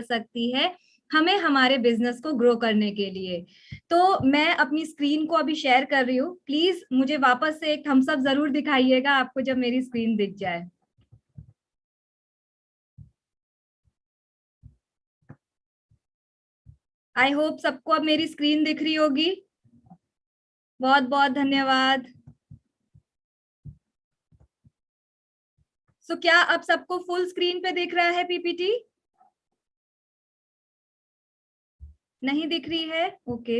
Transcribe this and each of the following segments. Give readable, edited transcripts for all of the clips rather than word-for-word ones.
सकती है हमें हमारे बिजनेस को ग्रो करने के लिए। तो मैं अपनी स्क्रीन को अभी शेयर कर रही हूँ, प्लीज मुझे वापस से एक थम्स अप जरूर दिखाइएगा आपको जब मेरी स्क्रीन दिख जाए। आई होप सबको अब मेरी स्क्रीन दिख रही होगी। बहुत बहुत धन्यवाद। सो क्या अब सबको फुल स्क्रीन पे दिख रहा है पीपीटी? नहीं दिख रही है? ओके।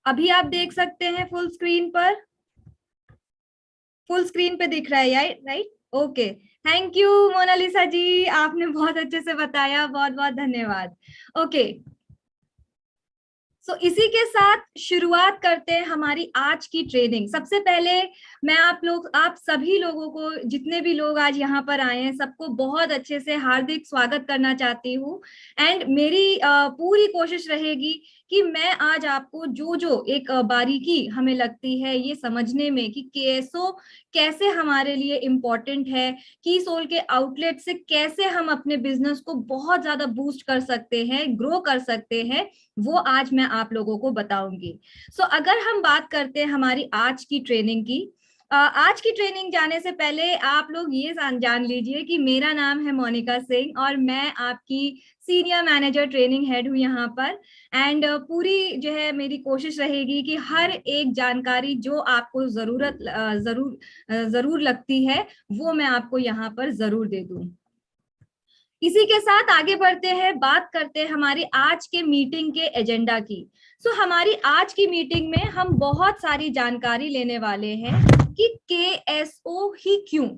अभी आप देख सकते हैं फुल स्क्रीन पर? फुल स्क्रीन पे दिख रहा है right? Okay. Thank you Monalisa ji, आपने बहुत अच्छे से बताया, बहुत बहुत धन्यवाद। ओके, सो इसी के साथ शुरुआत करते हैं हमारी आज की ट्रेनिंग। सबसे पहले मैं आप सभी लोगों को, जितने भी लोग आज यहाँ पर आए हैं, सबको बहुत अच्छे से हार्दिक स्वागत करना चाहती हूँ। एंड मेरी पूरी कोशिश रहेगी कि मैं आज आपको जो जो एक बारीकी हमें लगती है ये समझने में कि केएसओ कैसे हमारे लिए इम्पोर्टेंट है, की सोल के आउटलेट से कैसे हम अपने बिजनेस को बहुत ज्यादा बूस्ट कर सकते हैं, ग्रो कर सकते हैं, वो आज मैं आप लोगों को बताऊंगी। सो अगर हम बात करते हैं हमारी आज की ट्रेनिंग की, आज की ट्रेनिंग जाने से पहले आप लोग ये जान लीजिए कि मेरा नाम है मोनिका सिंह और मैं आपकी सीनियर मैनेजर ट्रेनिंग हेड हूँ यहाँ पर। एंड पूरी जो है मेरी कोशिश रहेगी कि हर एक जानकारी जो आपको जरूर लगती है वो मैं आपको यहाँ पर जरूर दे दूं। इसी के साथ आगे बढ़ते हैं, बात करते हैं हमारी आज के मीटिंग के एजेंडा की। हमारी आज की मीटिंग में हम बहुत सारी जानकारी लेने वाले हैं कि केएसओ ही क्यों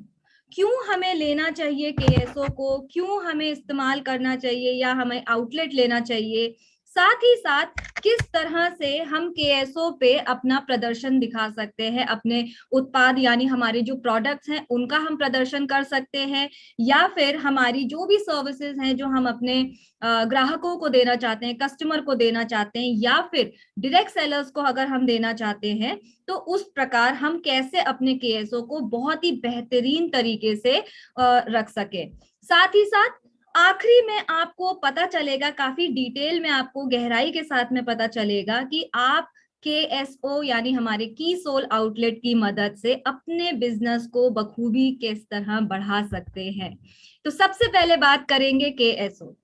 क्यों हमें लेना चाहिए, केएसओ को क्यों हमें इस्तेमाल करना चाहिए या हमें आउटलेट लेना चाहिए, साथ ही साथ किस तरह से हम केएसओ पे अपना प्रदर्शन दिखा सकते हैं, अपने उत्पाद यानी हमारे जो प्रोडक्ट्स हैं उनका हम प्रदर्शन कर सकते हैं, या फिर हमारी जो भी सर्विसेज हैं जो हम अपने ग्राहकों को देना चाहते हैं, कस्टमर को देना चाहते हैं, या फिर डायरेक्ट सेलर्स को अगर हम देना चाहते हैं, तो उस प्रकार हम कैसे अपने केएसओ को बहुत ही बेहतरीन तरीके से रख सके। साथ ही साथ आखिरी में आपको पता चलेगा, काफी डिटेल में आपको गहराई के साथ में पता चलेगा कि आप केएसओ यानी हमारे की सोल आउटलेट की मदद से अपने बिजनेस को बखूबी किस तरह बढ़ा सकते हैं। तो सबसे पहले बात करेंगे केएसओ।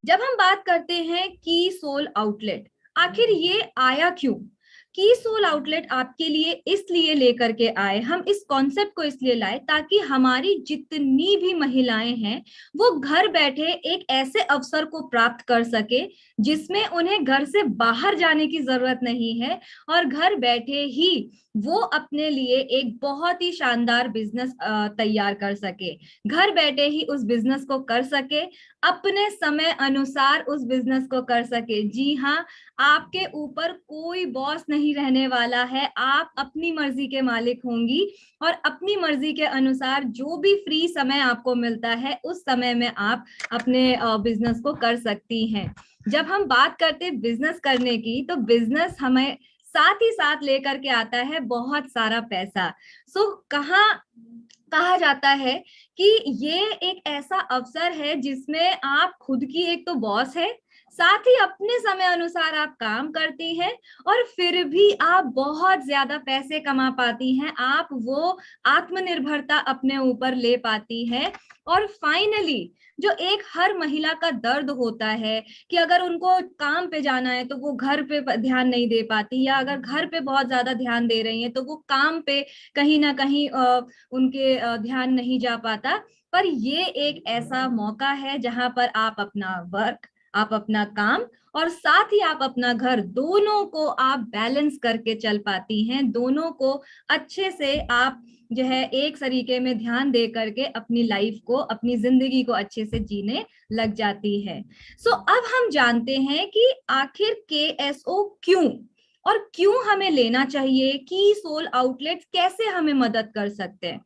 जब हम बात करते हैं की सोल आउटलेट, आखिर ये आया क्यों? की सोल आउटलेट आपके लिए इसलिए लेकर के आए, हम इस कॉन्सेप्ट को इसलिए लाए ताकि हमारी जितनी भी महिलाएं हैं वो घर बैठे एक ऐसे अवसर को प्राप्त कर सके जिसमें उन्हें घर से बाहर जाने की जरूरत नहीं है और घर बैठे ही वो अपने लिए एक बहुत ही शानदार बिजनेस तैयार कर सके, घर बैठे ही उस बिजनेस को कर सके, अपने समय अनुसार उस बिजनेस को कर सके। जी हाँ, आपके ऊपर कोई बॉस नहीं रहने वाला है, आप अपनी मर्जी के मालिक होंगी और अपनी मर्जी के अनुसार जो भी फ्री समय आपको मिलता है उस समय में आप अपने बिजनेस को कर सकती हैं। जब हम बात करते हैं बिजनेस करने की, तो बिजनेस हमें साथ ही साथ लेकर के आता है बहुत सारा पैसा। कहा जाता है कि ये एक ऐसा अवसर है जिसमें आप खुद की एक तो बॉस है, साथ ही अपने समय अनुसार आप काम करती हैं और फिर भी आप बहुत ज्यादा पैसे कमा पाती हैं, आप वो आत्मनिर्भरता अपने ऊपर ले पाती हैं। और फाइनली जो एक हर महिला का दर्द होता है कि अगर उनको काम पे जाना है तो वो घर पे ध्यान नहीं दे पाती, या अगर घर पे बहुत ज्यादा ध्यान दे रही है तो वो काम पे कहीं ना कहीं उनके ध्यान नहीं जा पाता। पर ये एक ऐसा मौका है जहां पर आप अपना वर्क, आप अपना काम और साथ ही आप अपना घर, दोनों को आप बैलेंस करके चल पाती हैं, दोनों को अच्छे से आप जो है एक तरीके में ध्यान दे करके अपनी लाइफ को, अपनी जिंदगी को अच्छे से जीने लग जाती है। अब हम जानते हैं कि आखिर केएसओ क्यों और क्यों हमें लेना चाहिए, की सोल आउटलेट कैसे हमें मदद कर सकते हैं।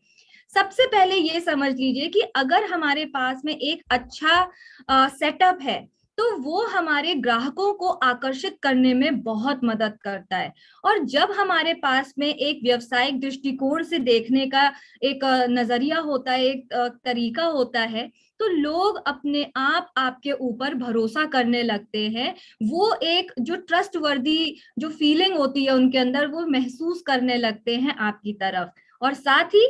सबसे पहले ये समझ लीजिए कि अगर हमारे पास में एक अच्छा सेटअप है तो वो हमारे ग्राहकों को आकर्षित करने में बहुत मदद करता है। और जब हमारे पास में एक व्यवसायिक दृष्टिकोण से देखने का एक नजरिया होता है, एक तरीका होता है, तो लोग अपने आप आपके ऊपर भरोसा करने लगते हैं। वो एक जो ट्रस्टवर्दी जो फीलिंग होती है उनके अंदर, वो महसूस करने लगते हैं आपकी तरफ। और साथ ही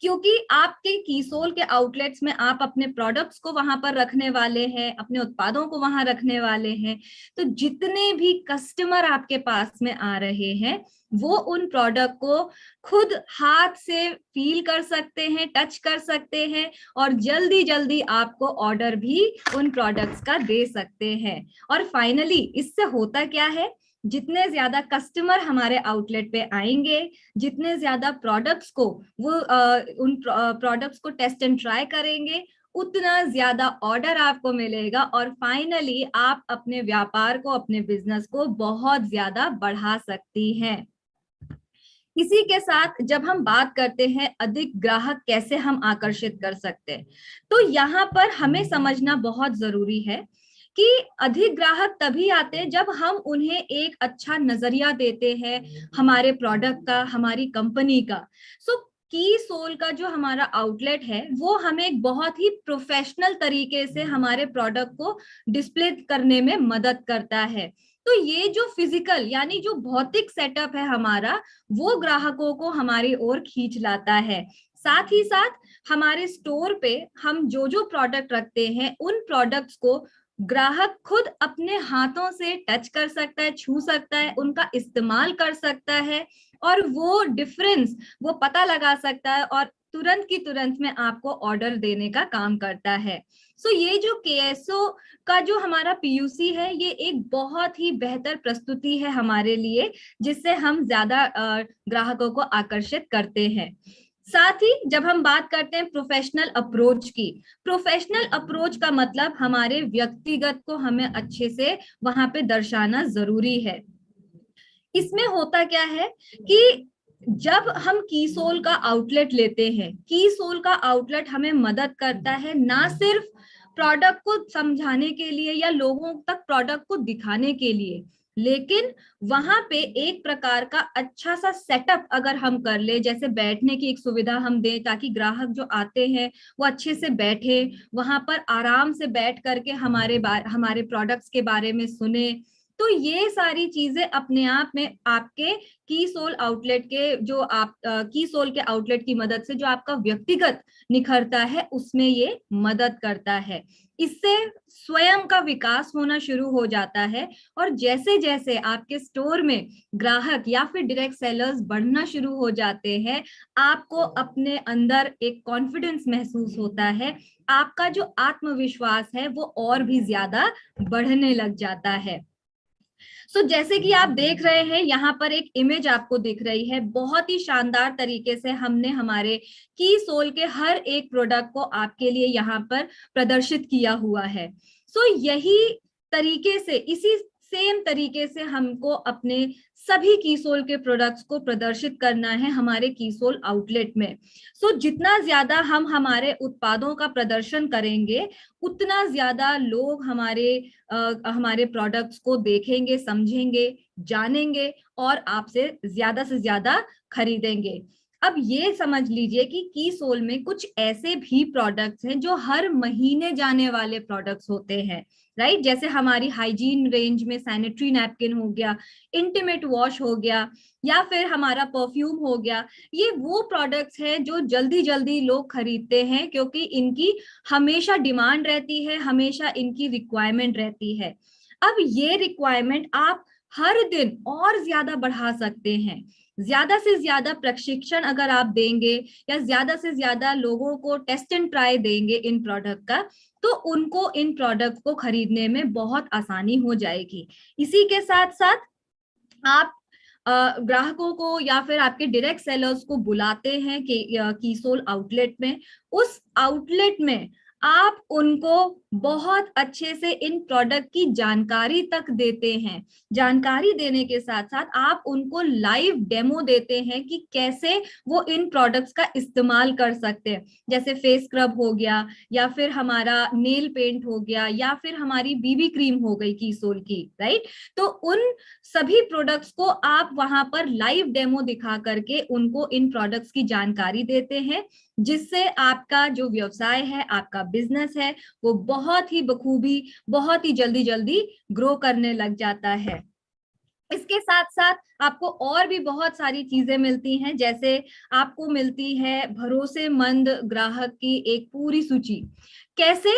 क्योंकि आपके कीसोल के आउटलेट्स में आप अपने प्रोडक्ट्स को वहां पर रखने वाले हैं, अपने उत्पादों को वहां रखने वाले हैं, तो जितने भी कस्टमर आपके पास में आ रहे हैं वो उन प्रोडक्ट को खुद हाथ से फील कर सकते हैं, टच कर सकते हैं, और जल्दी जल्दी आपको ऑर्डर भी उन प्रोडक्ट्स का दे सकते हैं। और फाइनली इससे होता क्या है, जितने ज्यादा कस्टमर हमारे आउटलेट पे आएंगे, जितने ज्यादा प्रोडक्ट्स को वो उन प्रोडक्ट्स को टेस्ट एंड ट्राई करेंगे, उतना ज्यादा ऑर्डर आपको मिलेगा, और फाइनली आप अपने व्यापार को, अपने बिजनेस को बहुत ज्यादा बढ़ा सकती हैं। इसी के साथ जब हम बात करते हैं अधिक ग्राहक कैसे हम आकर्षित कर सकते हैं, तो यहाँ पर हमें समझना बहुत जरूरी है कि अधिक ग्राहक तभी आते हैं जब हम उन्हें एक अच्छा नजरिया देते हैं हमारे प्रोडक्ट का, हमारी कंपनी का। सो की सोल का जो हमारा आउटलेट है वो हमें एक बहुत ही प्रोफेशनल तरीके से हमारे प्रोडक्ट को डिस्प्ले करने में मदद करता है। तो ये जो फिजिकल यानी जो भौतिक सेटअप है हमारा, वो ग्राहकों को हमारी ओर खींच लाता है। साथ ही साथ हमारे स्टोर पे हम जो जो प्रोडक्ट रखते हैं उन प्रोडक्ट्स को ग्राहक खुद अपने हाथों से टच कर सकता है, छू सकता है, उनका इस्तेमाल कर सकता है, और वो डिफरेंस वो पता लगा सकता है, और तुरंत की तुरंत में आपको ऑर्डर देने का काम करता है। सो ये जो केएसओ का जो हमारा पीयूसी है, ये एक बहुत ही बेहतर प्रस्तुति है हमारे लिए, जिससे हम ज्यादा ग्राहकों को आकर्षित करते हैं। साथ ही जब हम बात करते हैं प्रोफेशनल अप्रोच की, प्रोफेशनल अप्रोच का मतलब हमारे व्यक्तिगत को हमें अच्छे से वहां पे दर्शाना जरूरी है। इसमें होता क्या है कि जब हम कीसोल का आउटलेट लेते हैं, कीसोल का आउटलेट हमें मदद करता है ना सिर्फ प्रोडक्ट को समझाने के लिए या लोगों तक प्रोडक्ट को दिखाने के लिए, लेकिन वहां पे एक प्रकार का अच्छा सा सेटअप अगर हम कर ले, जैसे बैठने की एक सुविधा हम दें ताकि ग्राहक जो आते हैं वो अच्छे से बैठे, वहां पर आराम से बैठ करके हमारे प्रोडक्ट्स के बारे में सुने, तो ये सारी चीजें अपने आप में आपके की सोल आउटलेट के जो आप की सोल के आउटलेट की मदद से जो आपका व्यक्तिगत निखरता है उसमें ये मदद करता है। इससे स्वयं का विकास होना शुरू हो जाता है, और जैसे जैसे आपके स्टोर में ग्राहक या फिर डायरेक्ट सेलर्स बढ़ना शुरू हो जाते हैं, आपको अपने अंदर एक कॉन्फिडेंस महसूस होता है, आपका जो आत्मविश्वास है वो और भी ज्यादा बढ़ने लग जाता है। जैसे कि आप देख रहे हैं यहाँ पर एक इमेज आपको दिख रही है, बहुत ही शानदार तरीके से हमने हमारे की सोल के हर एक प्रोडक्ट को आपके लिए यहाँ पर प्रदर्शित किया हुआ है। यही तरीके से, इसी सेम तरीके से हमको अपने सभी कीसोल के प्रोडक्ट्स को प्रदर्शित करना है हमारे कीसोल आउटलेट में। जितना ज्यादा हम हमारे उत्पादों का प्रदर्शन करेंगे, उतना ज्यादा लोग हमारे प्रोडक्ट्स को देखेंगे, समझेंगे, जानेंगे, और आपसे से ज्यादा खरीदेंगे। अब ये समझ लीजिए कि कीसोल में कुछ ऐसे भी प्रोडक्ट्स हैं जो हर महीने जाने वाले प्रोडक्ट्स होते हैं, राइट? जैसे हमारी हाइजीन रेंज में सैनिटरी नैपकिन हो गया, इंटीमेट वॉश हो गया, या फिर हमारा परफ्यूम हो गया। ये वो प्रोडक्ट्स हैं जो जल्दी जल्दी लोग खरीदते हैं क्योंकि इनकी हमेशा डिमांड रहती है, हमेशा इनकी रिक्वायरमेंट रहती है। अब ये रिक्वायरमेंट आप हर दिन और ज्यादा बढ़ा सकते हैं। ज्यादा से ज्यादा प्रशिक्षण अगर आप देंगे या ज्यादा से ज्यादा लोगों को टेस्ट एंड ट्राई देंगे इन प्रोडक्ट का, तो उनको इन प्रोडक्ट को खरीदने में बहुत आसानी हो जाएगी। इसी के साथ साथ आप ग्राहकों को या फिर आपके डायरेक्ट सेलर्स को बुलाते हैं कि कीसोल आउटलेट में, उस आउटलेट में आप उनको बहुत अच्छे से इन प्रोडक्ट की जानकारी तक देते हैं। जानकारी देने के साथ साथ आप उनको लाइव डेमो देते हैं कि कैसे वो इन प्रोडक्ट्स का इस्तेमाल कर सकते हैं। जैसे फेस स्क्रब हो गया, या फिर हमारा नेल पेंट हो गया, या फिर हमारी बीबी क्रीम हो गई कीसोल की, राइट। तो उन सभी प्रोडक्ट्स को आप वहां पर लाइव डेमो दिखा करके उनको इन प्रोडक्ट्स की जानकारी देते हैं, जिससे आपका जो व्यवसाय है, आपका बिजनेस है, वो बहुत ही बखूबी, बहुत ही जल्दी जल्दी ग्रो करने लग जाता है। इसके साथ साथ आपको और भी बहुत सारी चीजें मिलती हैं, जैसे आपको मिलती है भरोसेमंद ग्राहक की एक पूरी सूची। कैसे?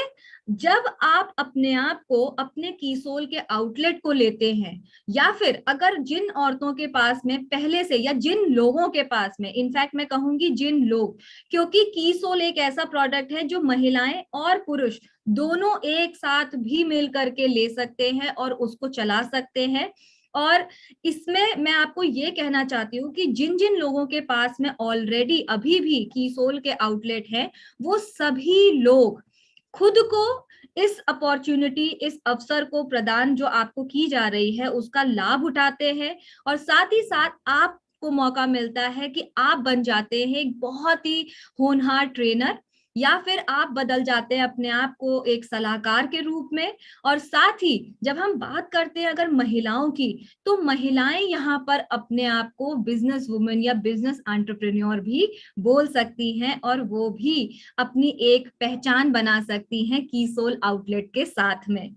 जब आप अपने आप को अपने कीसोल के आउटलेट को लेते हैं, या फिर अगर जिन औरतों के पास में पहले से, या जिन लोगों के पास में, इनफैक्ट मैं कहूंगी जिन लोग, क्योंकि कीसोल एक ऐसा प्रोडक्ट है जो महिलाएं और पुरुष दोनों एक साथ भी मिल करके ले सकते हैं और उसको चला सकते हैं। और इसमें मैं आपको ये कहना चाहती हूँ कि जिन जिन लोगों के पास में ऑलरेडी अभी भी कीसोल के आउटलेट है, वो सभी लोग खुद को इस अपॉर्चुनिटी, इस अवसर को प्रदान जो आपको की जा रही है, उसका लाभ उठाते हैं। और साथ ही साथ आपको मौका मिलता है कि आप बन जाते हैं एक बहुत ही होनहार ट्रेनर, या फिर आप बदल जाते हैं अपने आप को एक सलाहकार के रूप में। और साथ ही जब हम बात करते हैं अगर महिलाओं की, तो महिलाएं यहाँ पर अपने आप को बिजनेस वुमेन या बिजनेस एंटरप्रेन्योर भी बोल सकती हैं, और वो भी अपनी एक पहचान बना सकती हैं कीसोल आउटलेट के साथ में।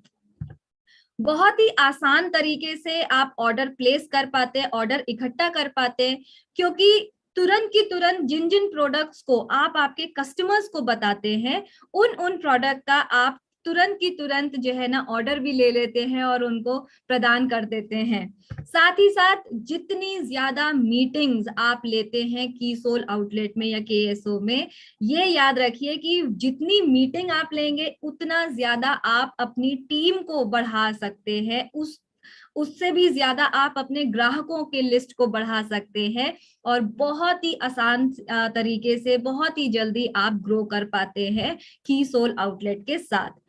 बहुत ही आसान तरीके से आप ऑर्डर प्लेस कर पाते हैं, ऑर्डर इकट्ठा कर पाते हैं, क्योंकि तुरंत की तुरंत जिन जिन प्रोडक्ट्स को आप आपके कस्टमर्स को बताते हैं, उन प्रोडक्ट का आप तुरंत की तुरंत जो है ना ऑर्डर भी ले लेते हैं और उनको प्रदान कर देते हैं। साथ ही साथ जितनी ज्यादा मीटिंग्स आप लेते हैं कीसोल आउटलेट में या केएसओ में, ये याद रखिए कि जितनी मीटिंग आप लेंगे उतना ज्यादा आप अपनी टीम को बढ़ा सकते हैं, उससे भी ज्यादा आप अपने ग्राहकों के लिस्ट को बढ़ा सकते हैं, और बहुत ही आसान तरीके से बहुत ही जल्दी आप ग्रो कर पाते हैं कीसोल आउटलेट के साथ।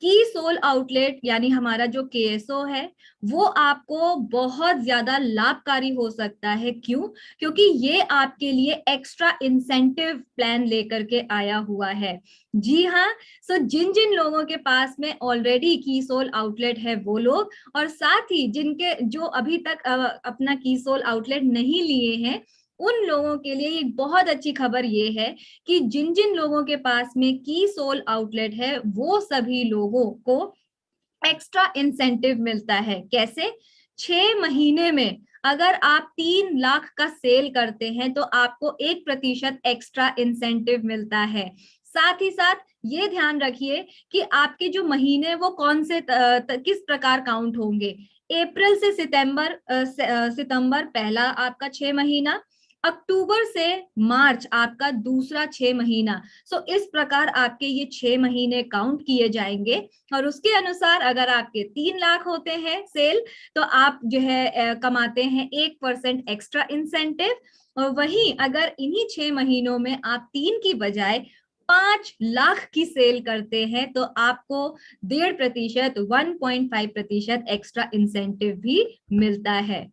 कीसोल आउटलेट यानी हमारा जो केएसओ है, वो आपको बहुत ज्यादा लाभकारी हो सकता है। क्यों? क्योंकि ये आपके लिए एक्स्ट्रा इंसेंटिव प्लान लेकर के आया हुआ है। जी हाँ। सो जिन जिन लोगों के पास में ऑलरेडी कीसोल आउटलेट है वो लोग, और साथ ही जिनके जो अभी तक अपना कीसोल आउटलेट नहीं लिए हैं, उन लोगों के लिए एक बहुत अच्छी खबर ये है कि जिन जिन लोगों के पास में कीसोल आउटलेट है, वो सभी लोगों को एक्स्ट्रा इंसेंटिव मिलता है। कैसे? 6 महीने में अगर आप 3 लाख का सेल करते हैं तो आपको 1% एक्स्ट्रा इंसेंटिव मिलता है। साथ ही साथ ये ध्यान रखिए कि आपके जो महीने वो कौन से किस प्रकार काउंट होंगे। अप्रैल से सितंबर पहला आपका 6 महीना, अक्टूबर से मार्च आपका दूसरा 6 महीना। सो इस प्रकार आपके ये 6 महीने काउंट किए जाएंगे, और उसके अनुसार अगर आपके 3 लाख होते हैं सेल, तो आप जो है कमाते हैं 1% एक्स्ट्रा इंसेंटिव। और वहीं अगर इन्हीं 6 महीनों में आप 3 की बजाय 5 लाख की सेल करते हैं, तो आपको 1.5%, 1.5% एक्स्ट्रा इंसेंटिव भी मिलता है।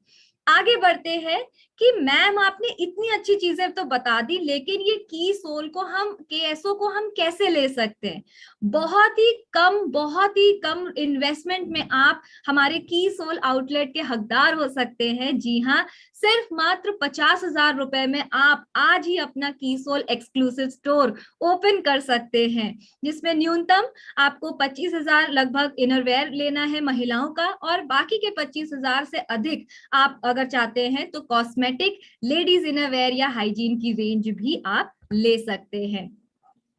आगे बढ़ते हैं कि मैम आपने इतनी अच्छी चीजें तो बता दी, लेकिन ये कीसोल को हम, केएसओ को हम कैसे ले सकते हैं? बहुत ही कम इन्वेस्टमेंट में आप हमारे कीसोल आउटलेट के हकदार हो सकते हैं। जी हाँ, सिर्फ मात्र 50,000 रुपए में आप आज ही अपना कीसोल एक्सक्लूसिव स्टोर ओपन कर सकते हैं, जिसमें न्यूनतम आपको 25,000 लगभग इनरवेयर लेना है महिलाओं का, और बाकी के 25,000 से अधिक आप अगर चाहते हैं तो कॉस्मेटिक, लेडीज इनरवेयर या हाइजीन की रेंज भी आप ले सकते हैं।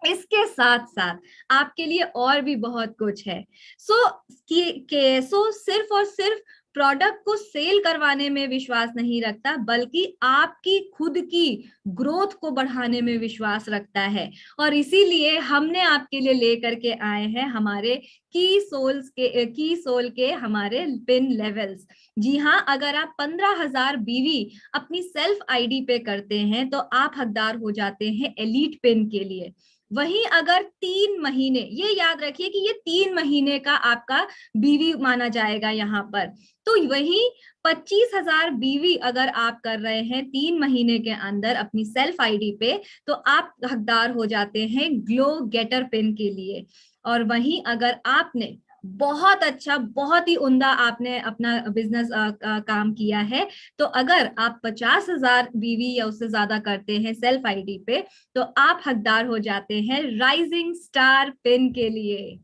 इसके साथ साथ आपके लिए और भी बहुत कुछ है। सो केएसओ सिर्फ और सिर्फ प्रोडक्ट को सेल करवाने में विश्वास नहीं रखता, बल्कि आपकी खुद की ग्रोथ को बढ़ाने में विश्वास रखता है। और इसीलिए हमने आपके लिए लेकर के आए हैं हमारे की सोल के हमारे पिन लेवल्स। जी हाँ, अगर आप 15,000 बीवी अपनी सेल्फ आईडी पे करते हैं तो आप हकदार हो जाते हैं एलीट पिन के लिए। वहीं अगर 3 महीने, ये याद रखिए कि ये 3 महीने का आपका बीवी माना जाएगा यहाँ पर, तो वही 25,000 बीवी अगर आप कर रहे हैं 3 महीने के अंदर अपनी सेल्फ आईडी पे, तो आप हकदार हो जाते हैं ग्लो गेटर पिन के लिए। और वहीं अगर आपने बहुत अच्छा, बहुत ही उम्दा आपने अपना बिजनेस काम किया है, तो अगर आप 50,000 बीवी या उससे ज्यादा करते हैं सेल्फ आईडी पे, तो आप हकदार हो जाते हैं राइजिंग स्टार पिन के लिए।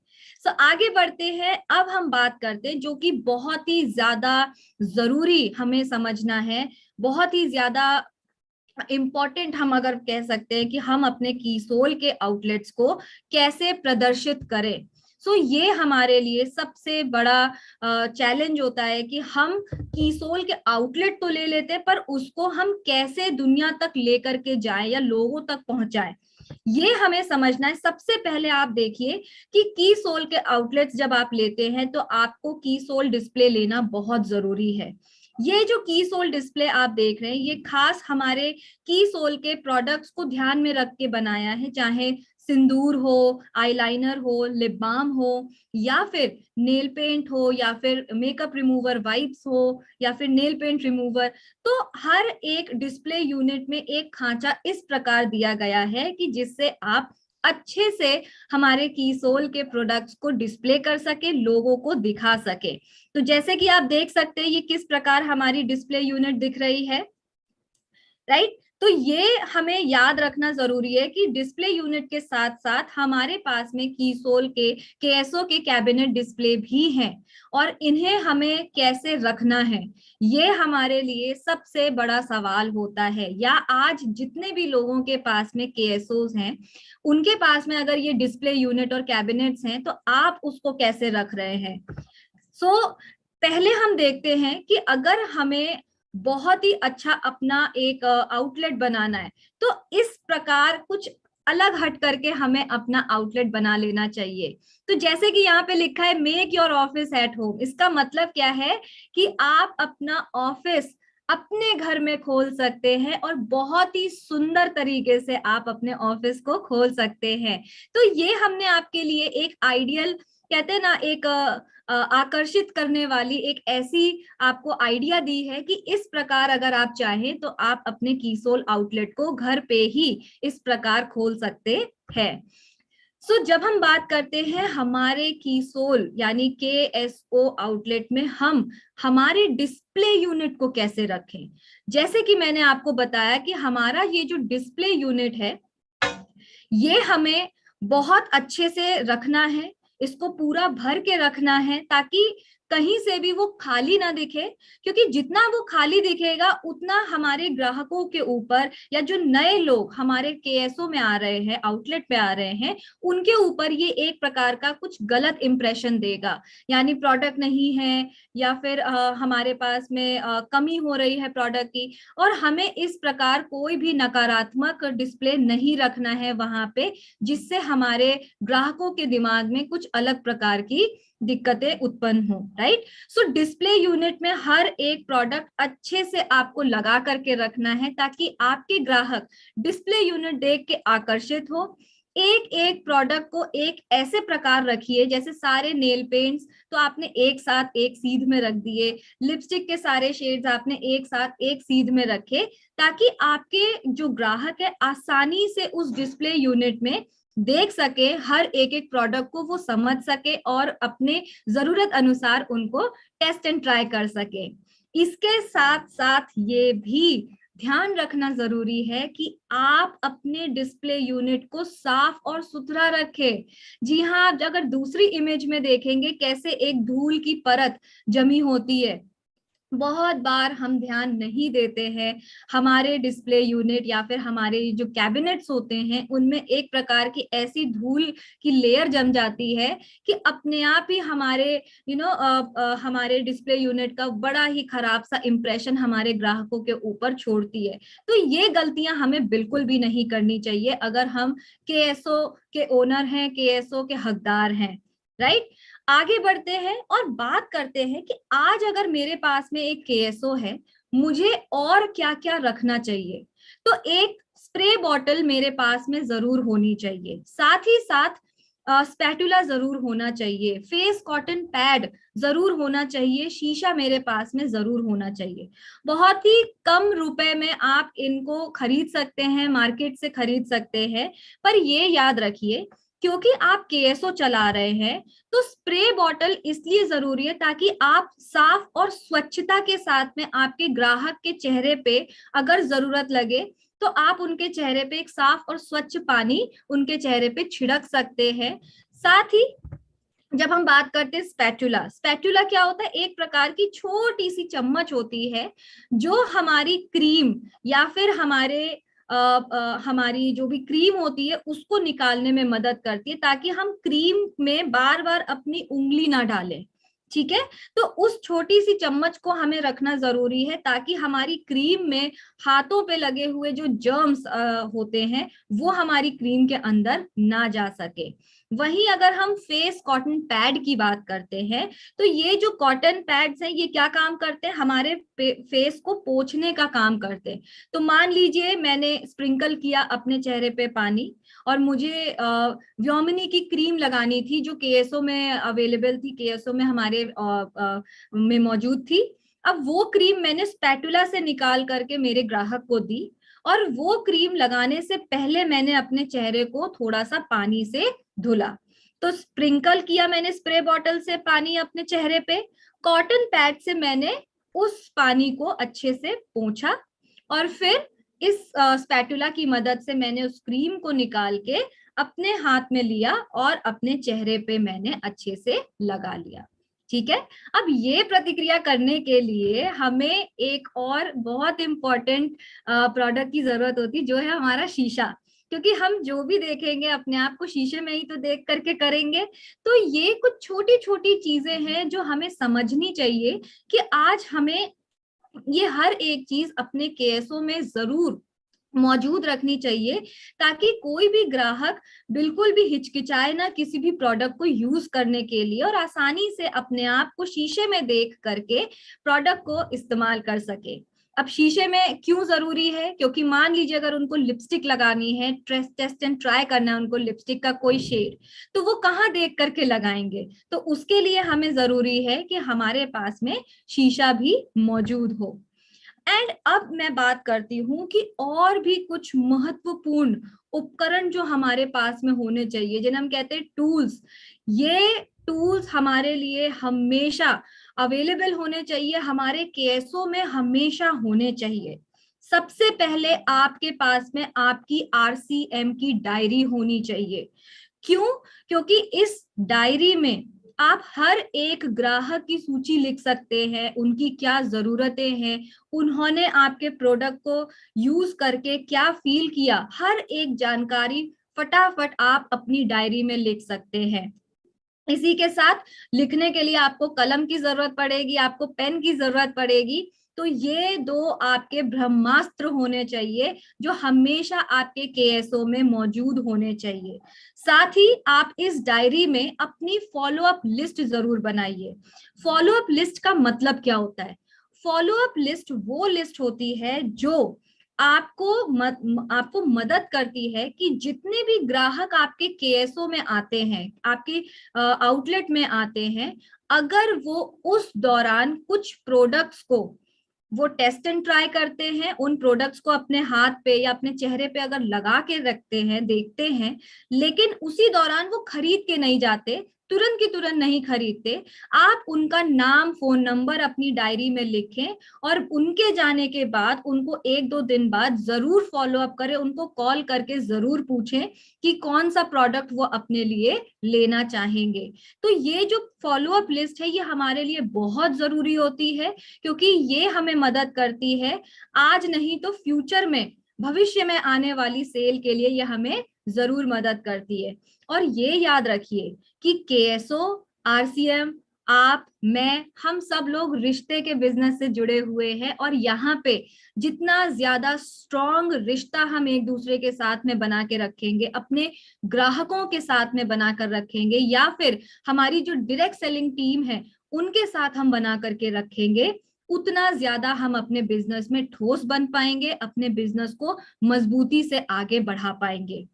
सो आगे बढ़ते हैं। अब हम बात करते हैं जो कि बहुत ही ज्यादा जरूरी हमें समझना है, बहुत ही ज्यादा इम्पॉर्टेंट हम अगर कह सकते हैं कि हम अपने कीसोल के आउटलेट्स को कैसे प्रदर्शित करें। सो ये हमारे लिए सबसे बड़ा चैलेंज होता है कि हम कीसोल के आउटलेट तो ले लेते हैं, पर उसको हम कैसे दुनिया तक लेकर के जाएं या लोगों तक पहुंचाएं, ये हमें समझना है। सबसे पहले आप देखिए कि की सोल के आउटलेट्स जब आप लेते हैं तो आपको की सोल डिस्प्ले लेना बहुत जरूरी है। ये जो की सोल डिस्प्ले आप देख रहे हैं, ये खास हमारे की सोल के प्रोडक्ट्स को ध्यान में रख के बनाया है, चाहे सिंदूर हो, आईलाइनर हो, लिप बाम हो, या फिर नेल पेंट हो, या फिर मेकअप रिमूवर वाइप्स हो, या फिर नेल पेंट रिमूवर। तो हर एक डिस्प्ले यूनिट में एक खांचा इस प्रकार दिया गया है कि जिससे आप अच्छे से हमारे कीसोल के प्रोडक्ट्स को डिस्प्ले कर सके, लोगों को दिखा सके। तो जैसे कि आप देख सकते हैं ये किस प्रकार हमारी डिस्प्ले यूनिट दिख रही है, राइट। तो ये हमें याद रखना जरूरी है कि डिस्प्ले यूनिट के साथ साथ हमारे पास में कीसोल के केएसओ के कैबिनेट डिस्प्ले भी हैं, और इन्हें हमें कैसे रखना है, ये हमारे लिए सबसे बड़ा सवाल होता है। या आज जितने भी लोगों के पास में केएसओस हैं, उनके पास में अगर ये डिस्प्ले यूनिट और कैबिनेट्स हैं, तो आप उसको कैसे रख रहे हैं। पहले हम देखते हैं कि अगर हमें बहुत ही अच्छा अपना एक आउटलेट बनाना है, तो इस प्रकार कुछ अलग हट करके हमें अपना आउटलेट बना लेना चाहिए। तो जैसे कि यहाँ पे लिखा है make your office at home, इसका मतलब क्या है कि आप अपना ऑफिस अपने घर में खोल सकते हैं और बहुत ही सुंदर तरीके से आप अपने ऑफिस को खोल सकते हैं। तो ये हमने आपके लिए एक आइडियल, कहते हैं ना, एक आकर्षित करने वाली एक ऐसी आपको आइडिया दी है कि इस प्रकार अगर आप चाहें तो आप अपने कीसोल आउटलेट को घर पे ही इस प्रकार खोल सकते हैं। जब हम बात करते हैं हमारे कीसोल यानी केएसओ आउटलेट में हम हमारे डिस्प्ले यूनिट को कैसे रखें, जैसे कि मैंने आपको बताया कि हमारा ये जो डिस्प्ले यूनिट है, ये हमें बहुत अच्छे से रखना है, इसको पूरा भर के रखना है ताकि कहीं से भी वो खाली ना दिखे, क्योंकि जितना वो खाली दिखेगा उतना हमारे ग्राहकों के ऊपर या जो नए लोग हमारे केएसओ में आ रहे हैं, आउटलेट पे आ रहे हैं, उनके ऊपर ये एक प्रकार का कुछ गलत इंप्रेशन देगा, यानी प्रोडक्ट नहीं है या फिर हमारे पास में कमी हो रही है प्रोडक्ट की। और हमें इस प्रकार कोई भी नकारात्मक डिस्प्ले नहीं रखना है वहां पे, जिससे हमारे ग्राहकों के दिमाग में कुछ अलग प्रकार की दिक्कतें उत्पन्न हो, राइट। डिस्प्ले यूनिट में हर एक प्रोडक्ट अच्छे से आपको लगा करके रखना है ताकि आपके ग्राहक डिस्प्ले यूनिट देख के आकर्षित हो। एक एक प्रोडक्ट को एक ऐसे प्रकार रखिए, जैसे सारे नेल पेंट्स तो आपने एक साथ एक सीध में रख दिए, लिपस्टिक के सारे शेड्स आपने एक साथ एक सीध में रखे, ताकि आपके जो ग्राहक है आसानी से उस डिस्प्ले यूनिट में देख सके, हर एक एक प्रोडक्ट को वो समझ सके और अपने जरूरत अनुसार उनको टेस्ट एंड ट्राई कर सके। इसके साथ साथ ये भी ध्यान रखना जरूरी है कि आप अपने डिस्प्ले यूनिट को साफ और सुथरा रखें। जी हाँ, आप अगर दूसरी इमेज में देखेंगे कैसे एक धूल की परत जमी होती है, बहुत बार हम ध्यान नहीं देते हैं, हमारे डिस्प्ले यूनिट या फिर हमारे जो कैबिनेट्स होते हैं उनमें एक प्रकार की ऐसी धूल की लेयर जम जाती है कि अपने आप ही हमारे हमारे डिस्प्ले यूनिट का बड़ा ही खराब सा इंप्रेशन हमारे ग्राहकों के ऊपर छोड़ती है। तो ये गलतियां हमें बिल्कुल भी नहीं करनी चाहिए अगर हम केएसओ के ओनर हैं, केएसओ के हकदार हैं, राइट। आगे बढ़ते हैं और बात करते हैं कि आज अगर मेरे पास में एक केएसओ है, मुझे और क्या क्या रखना चाहिए। तो एक स्प्रे बॉटल मेरे पास में जरूर होनी चाहिए, साथ ही साथ स्पैटुला जरूर होना चाहिए, फेस कॉटन पैड जरूर होना चाहिए, शीशा मेरे पास में जरूर होना चाहिए। बहुत ही कम रुपए में आप इनको खरीद सकते हैं, मार्केट से खरीद सकते हैं। पर ये याद रखिए, क्योंकि आप केएसओ चला रहे हैं तो स्प्रे बॉटल इसलिए जरूरी है ताकि आप साफ और स्वच्छता के साथ में आपके ग्राहक के चेहरे पे अगर जरूरत लगे तो आप उनके चेहरे पे एक साफ और स्वच्छ पानी उनके चेहरे पे छिड़क सकते हैं। साथ ही जब हम बात करते हैं स्पैटुला, स्पैटुला क्या होता है, एक प्रकार की छोटी सी चम्मच होती है जो हमारी क्रीम या फिर हमारी जो भी क्रीम होती है उसको निकालने में मदद करती है, ताकि हम क्रीम में बार बार अपनी उंगली ना डालें। ठीक है, तो उस छोटी सी चम्मच को हमें रखना जरूरी है ताकि हमारी क्रीम में हाथों पे लगे हुए जो जर्म्स होते हैं वो हमारी क्रीम के अंदर ना जा सके। वहीं अगर हम फेस कॉटन पैड की बात करते हैं तो ये जो कॉटन पैड्स हैं ये क्या काम करते हैं, हमारे फेस को पोंछने का काम करते हैं। तो मान लीजिए मैंने स्प्रिंकल किया अपने चेहरे पे पानी और मुझे व्योमिनी की क्रीम लगानी थी जो केएसओ में अवेलेबल थी, केएसओ में हमारे में मौजूद थी। अब वो क्रीम मैंने स्पैटुला से निकाल करके मेरे ग्राहक को दी और वो क्रीम लगाने से पहले मैंने अपने चेहरे को थोड़ा सा पानी से धुला। तो स्प्रिंकल किया मैंने स्प्रे बॉटल से पानी अपने चेहरे पे, कॉटन पैड से मैंने उस पानी को अच्छे से पोंछा और फिर इस स्पैटुला की मदद से मैंने उस क्रीम को निकाल के अपने हाथ में लिया और अपने चेहरे पे मैंने अच्छे से लगा लिया। ठीक है, अब ये प्रतिक्रिया करने के लिए हमें एक और बहुत इंपॉर्टेंट प्रोडक्ट की जरूरत होती है जो है हमारा शीशा, क्योंकि हम जो भी देखेंगे अपने आप को शीशे में ही तो देख करके करेंगे। तो ये कुछ छोटी छोटी चीजें हैं जो हमें समझनी चाहिए कि आज हमें ये हर एक चीज अपने केएसओ में जरूर मौजूद रखनी चाहिए ताकि कोई भी ग्राहक बिल्कुल भी हिचकिचाए ना किसी भी प्रोडक्ट को यूज करने के लिए और आसानी से अपने आप को शीशे में देख करके प्रोडक्ट को इस्तेमाल कर सके। अब शीशे में क्यों जरूरी है, क्योंकि मान लीजिए अगर उनको लिपस्टिक लगानी है, टेस्ट एंड ट्राई करना है उनको लिपस्टिक का कोई शेड, तो वो कहाँ देख करके लगाएंगे। तो उसके लिए हमें जरूरी है कि हमारे पास में शीशा भी मौजूद हो। एंड अब मैं बात करती हूँ कि और भी कुछ महत्वपूर्ण उपकरण जो हमारे पास में होने चाहिए, जिन्हें हम कहते हैं टूल्स। ये टूल्स हमारे लिए हमेशा अवेलेबल होने चाहिए, हमारे केएसओ में हमेशा होने चाहिए। सबसे पहले आपके पास में आपकी आरसीएम की डायरी होनी चाहिए। क्यों? क्योंकि इस डायरी में आप हर एक ग्राहक की सूची लिख सकते हैं, उनकी क्या जरूरतें हैं, उन्होंने आपके प्रोडक्ट को यूज करके क्या फील किया, हर एक जानकारी फटाफट आप अपनी डायरी में लिख सकते हैं। इसी के साथ लिखने के लिए आपको कलम की जरूरत पड़ेगी, आपको पेन की जरूरत पड़ेगी। तो ये दो आपके ब्रह्मास्त्र होने चाहिए जो हमेशा आपके केएसओ में मौजूद होने चाहिए। साथ ही आप इस डायरी में अपनी फॉलो अप लिस्ट जरूर बनाइए। फॉलो अप लिस्ट का मतलब क्या होता है? फॉलो अप लिस्ट वो लिस्ट होती है जो आपको मदद करती है कि जितने भी ग्राहक आपके केएसओ में आते हैं, आपके आउटलेट में आते हैं, अगर वो उस दौरान कुछ प्रोडक्ट्स को वो टेस्ट एंड ट्राई करते हैं, उन प्रोडक्ट्स को अपने हाथ पे या अपने चेहरे पे अगर लगा के रखते हैं, देखते हैं, लेकिन उसी दौरान वो खरीद के नहीं जाते, तुरंत की तुरंत नहीं खरीदते, आप उनका नाम, फोन नंबर अपनी डायरी में लिखें और उनके जाने के बाद उनको 1-2 दिन बाद जरूर फॉलो अप करें, उनको कॉल करके जरूर पूछें कि कौन सा प्रोडक्ट वो अपने लिए लेना चाहेंगे। तो ये जो फॉलो अप लिस्ट है ये हमारे लिए बहुत जरूरी होती है, क्योंकि ये हमें मदद करती है आज नहीं तो फ्यूचर में, भविष्य में आने वाली सेल के लिए ये हमें जरूर मदद करती है। और ये याद रखिए कि केएसओ, आरसीएम, आप, मैं, हम सब लोग रिश्ते के बिजनेस से जुड़े हुए हैं, और यहाँ पे जितना ज्यादा स्ट्रॉन्ग रिश्ता हम एक दूसरे के साथ में बना के रखेंगे, अपने ग्राहकों के साथ में बनाकर रखेंगे, या फिर हमारी जो डायरेक्ट सेलिंग टीम है उनके साथ हम बना करके रखेंगे, उतना ज्यादा हम अपने बिजनेस में ठोस बन पाएंगे, अपने बिजनेस को मजबूती से आगे बढ़ा पाएंगे।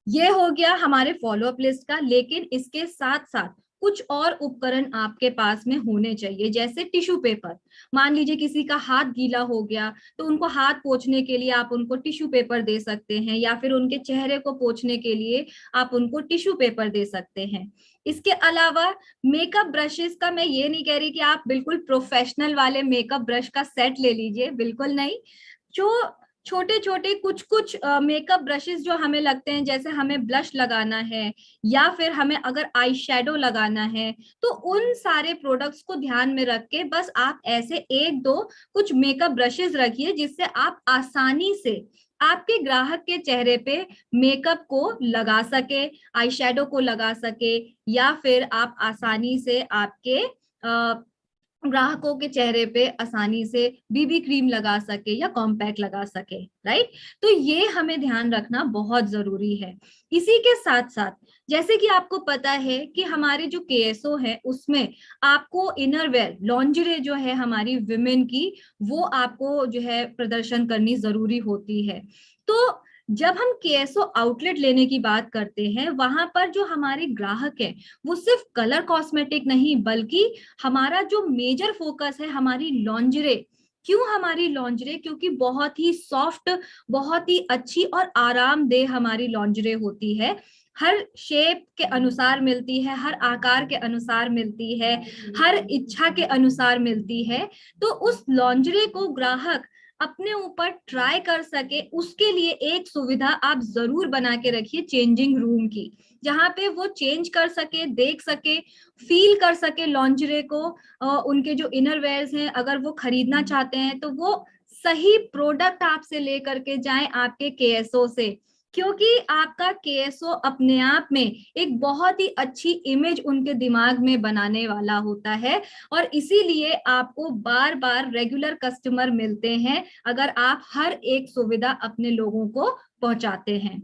ये हो गया हमारे फॉलोअप लिस्ट का। लेकिन इसके साथ साथ कुछ और उपकरण आपके पास में होने चाहिए, जैसे टिश्यू पेपर। मान लीजिए किसी का हाथ गीला हो गया तो उनको हाथ पोंछने के लिए आप उनको टिश्यू पेपर दे सकते हैं, या फिर उनके चेहरे को पोंछने के लिए आप उनको टिश्यू पेपर दे सकते हैं। इसके अलावा मेकअप ब्रशेस का मैं ये नहीं कह रही कि आप बिल्कुल प्रोफेशनल वाले मेकअप ब्रश का सेट ले लीजिए, बिल्कुल नहीं। जो छोटे छोटे कुछ कुछ मेकअप ब्रशेस जो हमें लगते हैं, जैसे हमें ब्लश लगाना है या फिर हमें अगर आई शेडो लगाना है, तो उन सारे प्रोडक्ट्स को ध्यान में रख के बस आप ऐसे 1-2 कुछ मेकअप ब्रशेस रखिए, जिससे आप आसानी से आपके ग्राहक के चेहरे पे मेकअप को लगा सके, आई शेडो को लगा सके, या फिर आप आसानी से आपके ग्राहकों के चेहरे पे आसानी से बीबी क्रीम लगा सके या कॉम्पैक्ट लगा सके, राइट। तो ये हमें ध्यान रखना बहुत जरूरी है। इसी के साथ साथ जैसे कि आपको पता है कि हमारे जो केएसओ है उसमें आपको इनरवेयर, लॉन्जरे जो है हमारी विमेन की, वो आपको जो है प्रदर्शन करनी जरूरी होती है। तो जब हम केएसओ आउटलेट लेने की बात करते हैं, वहां पर जो हमारे ग्राहक है वो सिर्फ कलर कॉस्मेटिक नहीं, बल्कि हमारा जो मेजर फोकस है हमारी लॉन्जरे। क्यों हमारी लॉन्जरे? क्योंकि बहुत ही सॉफ्ट, बहुत ही अच्छी और आरामदेह हमारी लॉन्जरे होती है। हर शेप के अनुसार मिलती है, हर आकार के अनुसार मिलती है, हर इच्छा के अनुसार मिलती है। तो उस लॉन्जरे को ग्राहक अपने ऊपर ट्राई कर सके, उसके लिए एक सुविधा आप जरूर बना के रखिए चेंजिंग रूम की, जहां पे वो चेंज कर सके, देख सके, फील कर सके लॉन्जरे को। उनके जो इनर वेयर्स हैं अगर वो खरीदना चाहते हैं तो वो सही प्रोडक्ट आपसे लेकर के जाएं आपके केएसओ से, क्योंकि आपका केएसओ अपने आप में एक बहुत ही अच्छी इमेज उनके दिमाग में बनाने वाला होता है, और इसीलिए आपको बार बार रेगुलर कस्टमर मिलते हैं अगर आप हर एक सुविधा अपने लोगों को पहुंचाते हैं।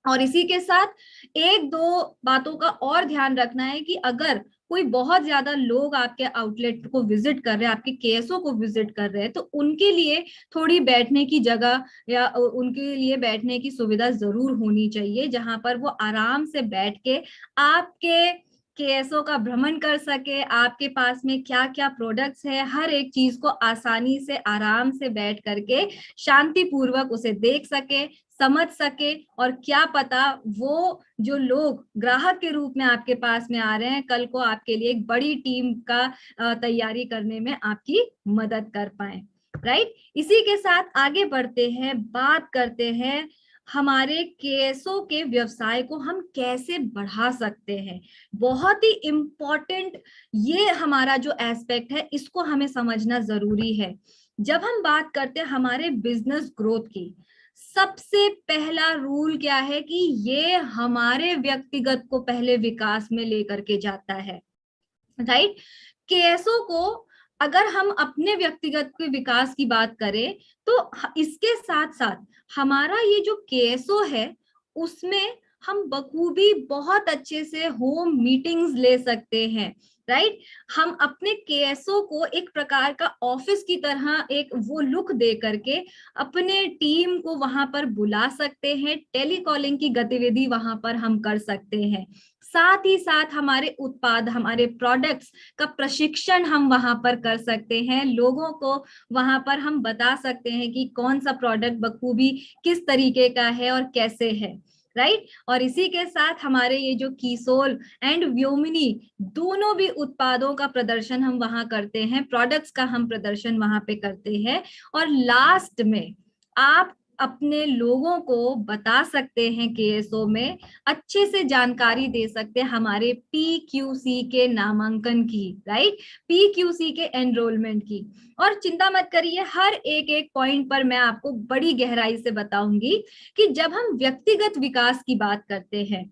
और इसी के साथ 1-2 बातों का और ध्यान रखना है कि अगर कोई बहुत ज्यादा लोग आपके आउटलेट को विजिट कर रहे हैं, आपके केएसओ को विजिट कर रहे हैं, तो उनके लिए थोड़ी बैठने की जगह या उनके लिए बैठने की सुविधा जरूर होनी चाहिए, जहां पर वो आराम से बैठ के आपके केएसओ का भ्रमण कर सके, आपके पास में क्या क्या प्रोडक्ट्स है हर एक चीज को आसानी से आराम से बैठ करके शांतिपूर्वक उसे देख सके, समझ सके, और क्या पता वो जो लोग ग्राहक के रूप में आपके पास में आ रहे हैं कल को आपके लिए एक बड़ी टीम का तैयारी करने में आपकी मदद कर पाए, राइट। इसी के साथ आगे बढ़ते हैं, बात करते हैं हमारे केएसओ के व्यवसाय को हम कैसे बढ़ा सकते हैं। बहुत ही इम्पोर्टेंट ये हमारा जो एस्पेक्ट है, इसको हमें समझना जरूरी है। जब हम बात करते हैं हमारे बिजनेस ग्रोथ की, सबसे पहला रूल क्या है कि ये हमारे व्यक्तिगत को पहले विकास में लेकर के जाता है, राइट। केएसओ को अगर हम अपने व्यक्तिगत के विकास की बात करें तो इसके साथ साथ हमारा ये जो केएसओ है उसमें हम बखूबी बहुत अच्छे से होम मीटिंग्स ले सकते हैं, राइट। हम अपने केएसओ को एक प्रकार का ऑफिस की तरह एक वो लुक दे करके अपने टीम को वहां पर बुला सकते हैं, टेलीकॉलिंग की गतिविधि वहां पर हम कर सकते हैं। साथ ही साथ हमारे उत्पाद, हमारे प्रोडक्ट्स का प्रशिक्षण हम वहां पर कर सकते हैं, लोगों को वहां पर हम बता सकते हैं कि कौन सा प्रोडक्ट बखूबी किस तरीके का है और कैसे है। राइट। और इसी के साथ हमारे ये जो कीसोल एंड व्योमिनी दोनों भी उत्पादों का प्रदर्शन हम वहां करते हैं, प्रोडक्ट्स का हम प्रदर्शन वहां पे करते हैं। और लास्ट में आप अपने लोगों को बता सकते हैं केएसओ में, अच्छे से जानकारी दे सकते हैं हमारे पीक्यूसी के नामांकन की, राइट, पीक्यूसी के एनरोलमेंट की। और चिंता मत करिए, हर एक एक पॉइंट पर मैं आपको बड़ी गहराई से बताऊंगी कि जब हम व्यक्तिगत विकास की बात करते हैं,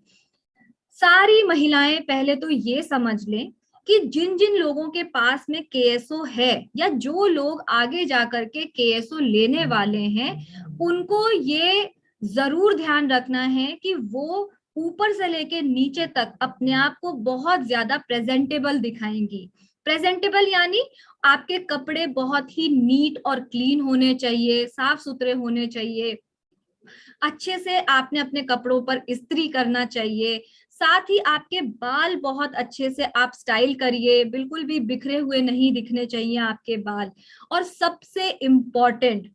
सारी महिलाएं पहले तो ये समझ लें कि जिन जिन लोगों के पास में केएसओ है या जो लोग आगे जाकर के केएसओ लेने वाले हैं, उनको ये जरूर ध्यान रखना है कि वो ऊपर से लेके नीचे तक अपने आप को बहुत ज्यादा प्रेजेंटेबल दिखाएंगी। प्रेजेंटेबल यानी आपके कपड़े बहुत ही नीट और क्लीन होने चाहिए, साफ सुथरे होने चाहिए, अच्छे से आपने अपने कपड़ों पर इस्त्री करना चाहिए, साथ ही आपके बाल बहुत अच्छे से आप स्टाइल करिए, बिल्कुल भी बिखरे हुए नहीं दिखने चाहिए आपके बाल। और सबसे इम्पोर्टेंट,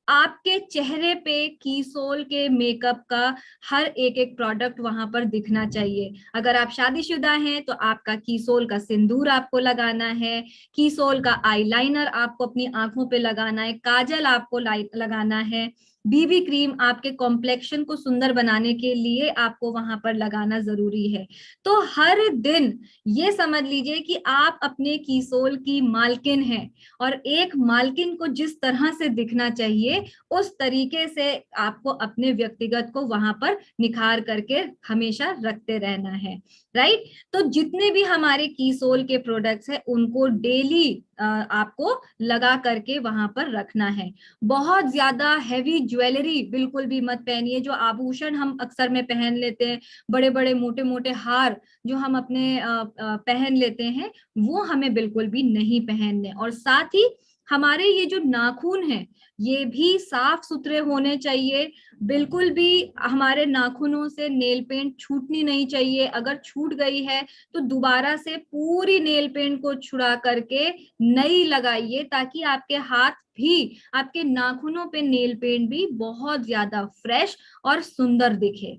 आपके चेहरे पे कीसोल के मेकअप का हर एक एक प्रोडक्ट वहां पर दिखना चाहिए। अगर आप शादीशुदा हैं तो आपका कीसोल का सिंदूर आपको लगाना है, कीसोल का आईलाइनर आपको अपनी आंखों पे लगाना है, काजल आपको लगाना है, बीबी क्रीम आपके कॉम्प्लेक्शन को सुंदर बनाने के लिए आपको वहां पर लगाना जरूरी है। तो हर दिन ये समझ लीजिए कि आप अपने कीसोल की मालकिन हैं, और एक मालकिन को जिस तरह से दिखना चाहिए उस तरीके से आपको अपने व्यक्तिगत को वहां पर निखार करके हमेशा रखते रहना है, राइट। तो जितने भी हमारे कीसोल के प्रोडक्ट्स हैं उनको डेली आपको लगा करके वहां पर रखना है। बहुत ज्यादा हैवी ज्वेलरी बिल्कुल भी मत पहनिए, जो आभूषण हम अक्सर में पहन लेते हैं, बड़े बड़े मोटे मोटे हार जो हम अपने पहन लेते हैं, वो हमें बिल्कुल भी नहीं पहनने। और साथ ही हमारे ये जो नाखून हैं ये भी साफ सुथरे होने चाहिए, बिल्कुल भी हमारे नाखूनों से नेल पेंट छूटनी नहीं चाहिए। अगर छूट गई है तो दोबारा से पूरी नेल पेंट को छुड़ा करके नई लगाइए, ताकि आपके हाथ भी, आपके नाखूनों पे नेल पेंट भी बहुत ज्यादा फ्रेश और सुंदर दिखे।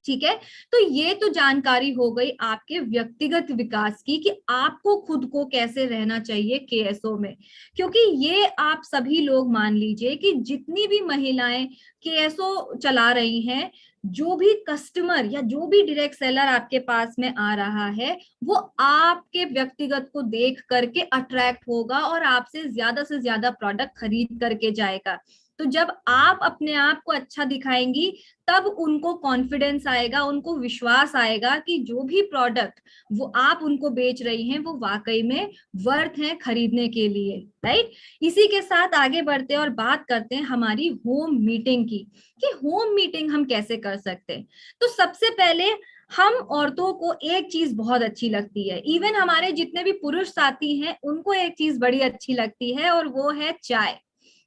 ठीक है, तो ये तो जानकारी हो गई आपके व्यक्तिगत विकास की कि आपको खुद को कैसे रहना चाहिए केएसओ में। क्योंकि ये आप सभी लोग मान लीजिए कि जितनी भी महिलाएं केएसओ चला रही हैं, जो भी कस्टमर या जो भी डायरेक्ट सेलर आपके पास में आ रहा है, वो आपके व्यक्तिगत को देख करके अट्रैक्ट होगा और आपसे से ज्यादा प्रोडक्ट खरीद करके जाएगा। तो जब आप अपने आप को अच्छा दिखाएंगी, तब उनको कॉन्फिडेंस आएगा, उनको विश्वास आएगा कि जो भी प्रोडक्ट वो आप उनको बेच रही हैं वो वाकई में वर्थ है खरीदने के लिए, राइट। इसी के साथ आगे बढ़ते हैं और बात करते हैं हमारी होम मीटिंग की, कि होम मीटिंग हम कैसे कर सकते हैं। तो सबसे पहले हम औरतों को एक चीज बहुत अच्छी लगती है, इवन हमारे जितने भी पुरुष साथी हैं उनको एक चीज बड़ी अच्छी लगती है, और वो है चाय।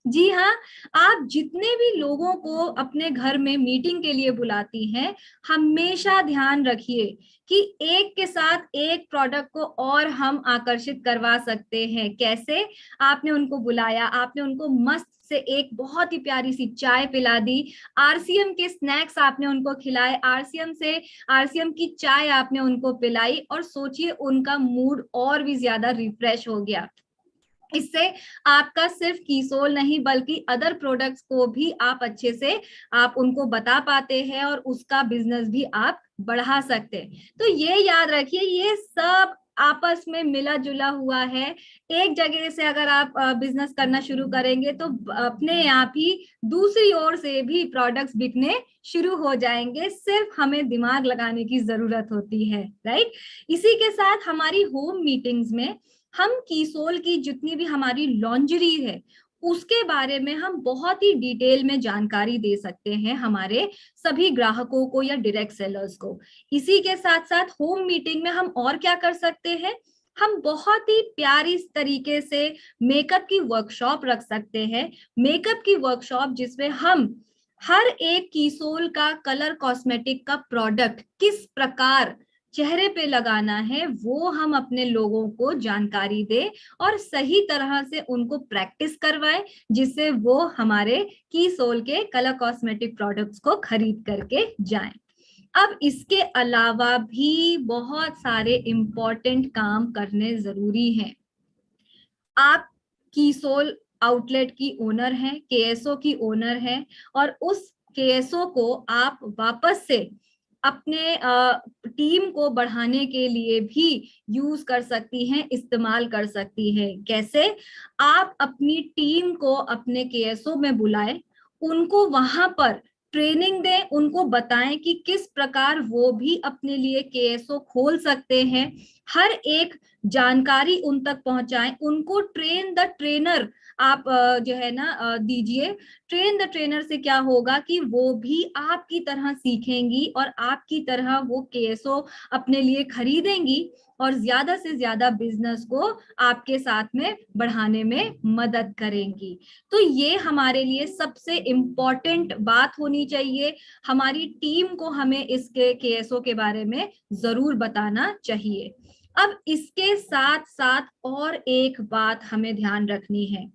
जी हाँ, आप जितने भी लोगों को अपने घर में मीटिंग के लिए बुलाती हैं, हमेशा ध्यान रखिए कि एक के साथ एक प्रोडक्ट को और हम आकर्षित करवा सकते हैं। कैसे? आपने उनको बुलाया, आपने उनको मस्त से एक बहुत ही प्यारी सी चाय पिला दी, आरसीएम के स्नैक्स आपने उनको खिलाए, आरसीएम की चाय आपने उनको पिलाई, और सोचिए उनका मूड और भी ज्यादा रिफ्रेश हो गया। इससे आपका सिर्फ कीसोल नहीं बल्कि अदर प्रोडक्ट्स को भी आप अच्छे से आप उनको बता पाते हैं, और उसका बिजनेस भी आप बढ़ा सकते हैं। तो ये याद रखिए, ये सब आपस में मिला जुला हुआ है। एक जगह से अगर आप बिजनेस करना शुरू करेंगे तो अपने आप ही दूसरी ओर से भी प्रोडक्ट्स बिकने शुरू हो जाएंगे, सिर्फ हमें दिमाग लगाने की जरूरत होती है, राइट। इसी के साथ हमारी होम मीटिंग्स में हम कीसोल की जितनी भी हमारी लॉन्जरी है उसके बारे में हम बहुत ही डिटेल में जानकारी दे सकते हैं हमारे सभी ग्राहकों को या डायरेक्ट सेलर्स को। इसी के साथ साथ होम मीटिंग में हम और क्या कर सकते हैं, हम बहुत ही प्यारी तरीके से मेकअप की वर्कशॉप रख सकते हैं। मेकअप की वर्कशॉप जिसमें हम हर एक कीसोल का कलर कॉस्मेटिक का प्रोडक्ट किस प्रकार चेहरे पे लगाना है वो हम अपने लोगों को जानकारी दे और सही तरह से उनको प्रैक्टिस करवाए, जिससे वो हमारे कीसोल के कलर कॉस्मेटिक प्रोडक्ट्स को खरीद करके जाएं। अब इसके अलावा भी बहुत सारे इम्पोर्टेंट काम करने जरूरी हैं। आप कीसोल आउटलेट की ओनर हैं, केएसओ की ओनर हैं, और उस केएसओ को आप वापस से अपने टीम को बढ़ाने के लिए भी यूज कर सकती हैं, इस्तेमाल कर सकती हैं। कैसे? आप अपनी टीम को अपने केएसओ में बुलाएं, उनको वहां पर ट्रेनिंग दें, उनको बताएं कि किस प्रकार वो भी अपने लिए केएसओ खोल सकते हैं, हर एक जानकारी उन तक पहुंचाएं, उनको ट्रेन द ट्रेनर आप जो है ना दीजिए। ट्रेन द ट्रेनर से क्या होगा कि वो भी आपकी तरह सीखेंगी और आपकी तरह वो केएसओ अपने लिए खरीदेंगी और ज्यादा से ज्यादा बिजनेस को आपके साथ में बढ़ाने में मदद करेंगी। तो ये हमारे लिए सबसे इम्पोर्टेंट बात होनी चाहिए। हमारी टीम को हमें इसके केएसओ के बारे में जरूर बताना चाहिए। अब इसके साथ साथ और एक बात हमें ध्यान रखनी है,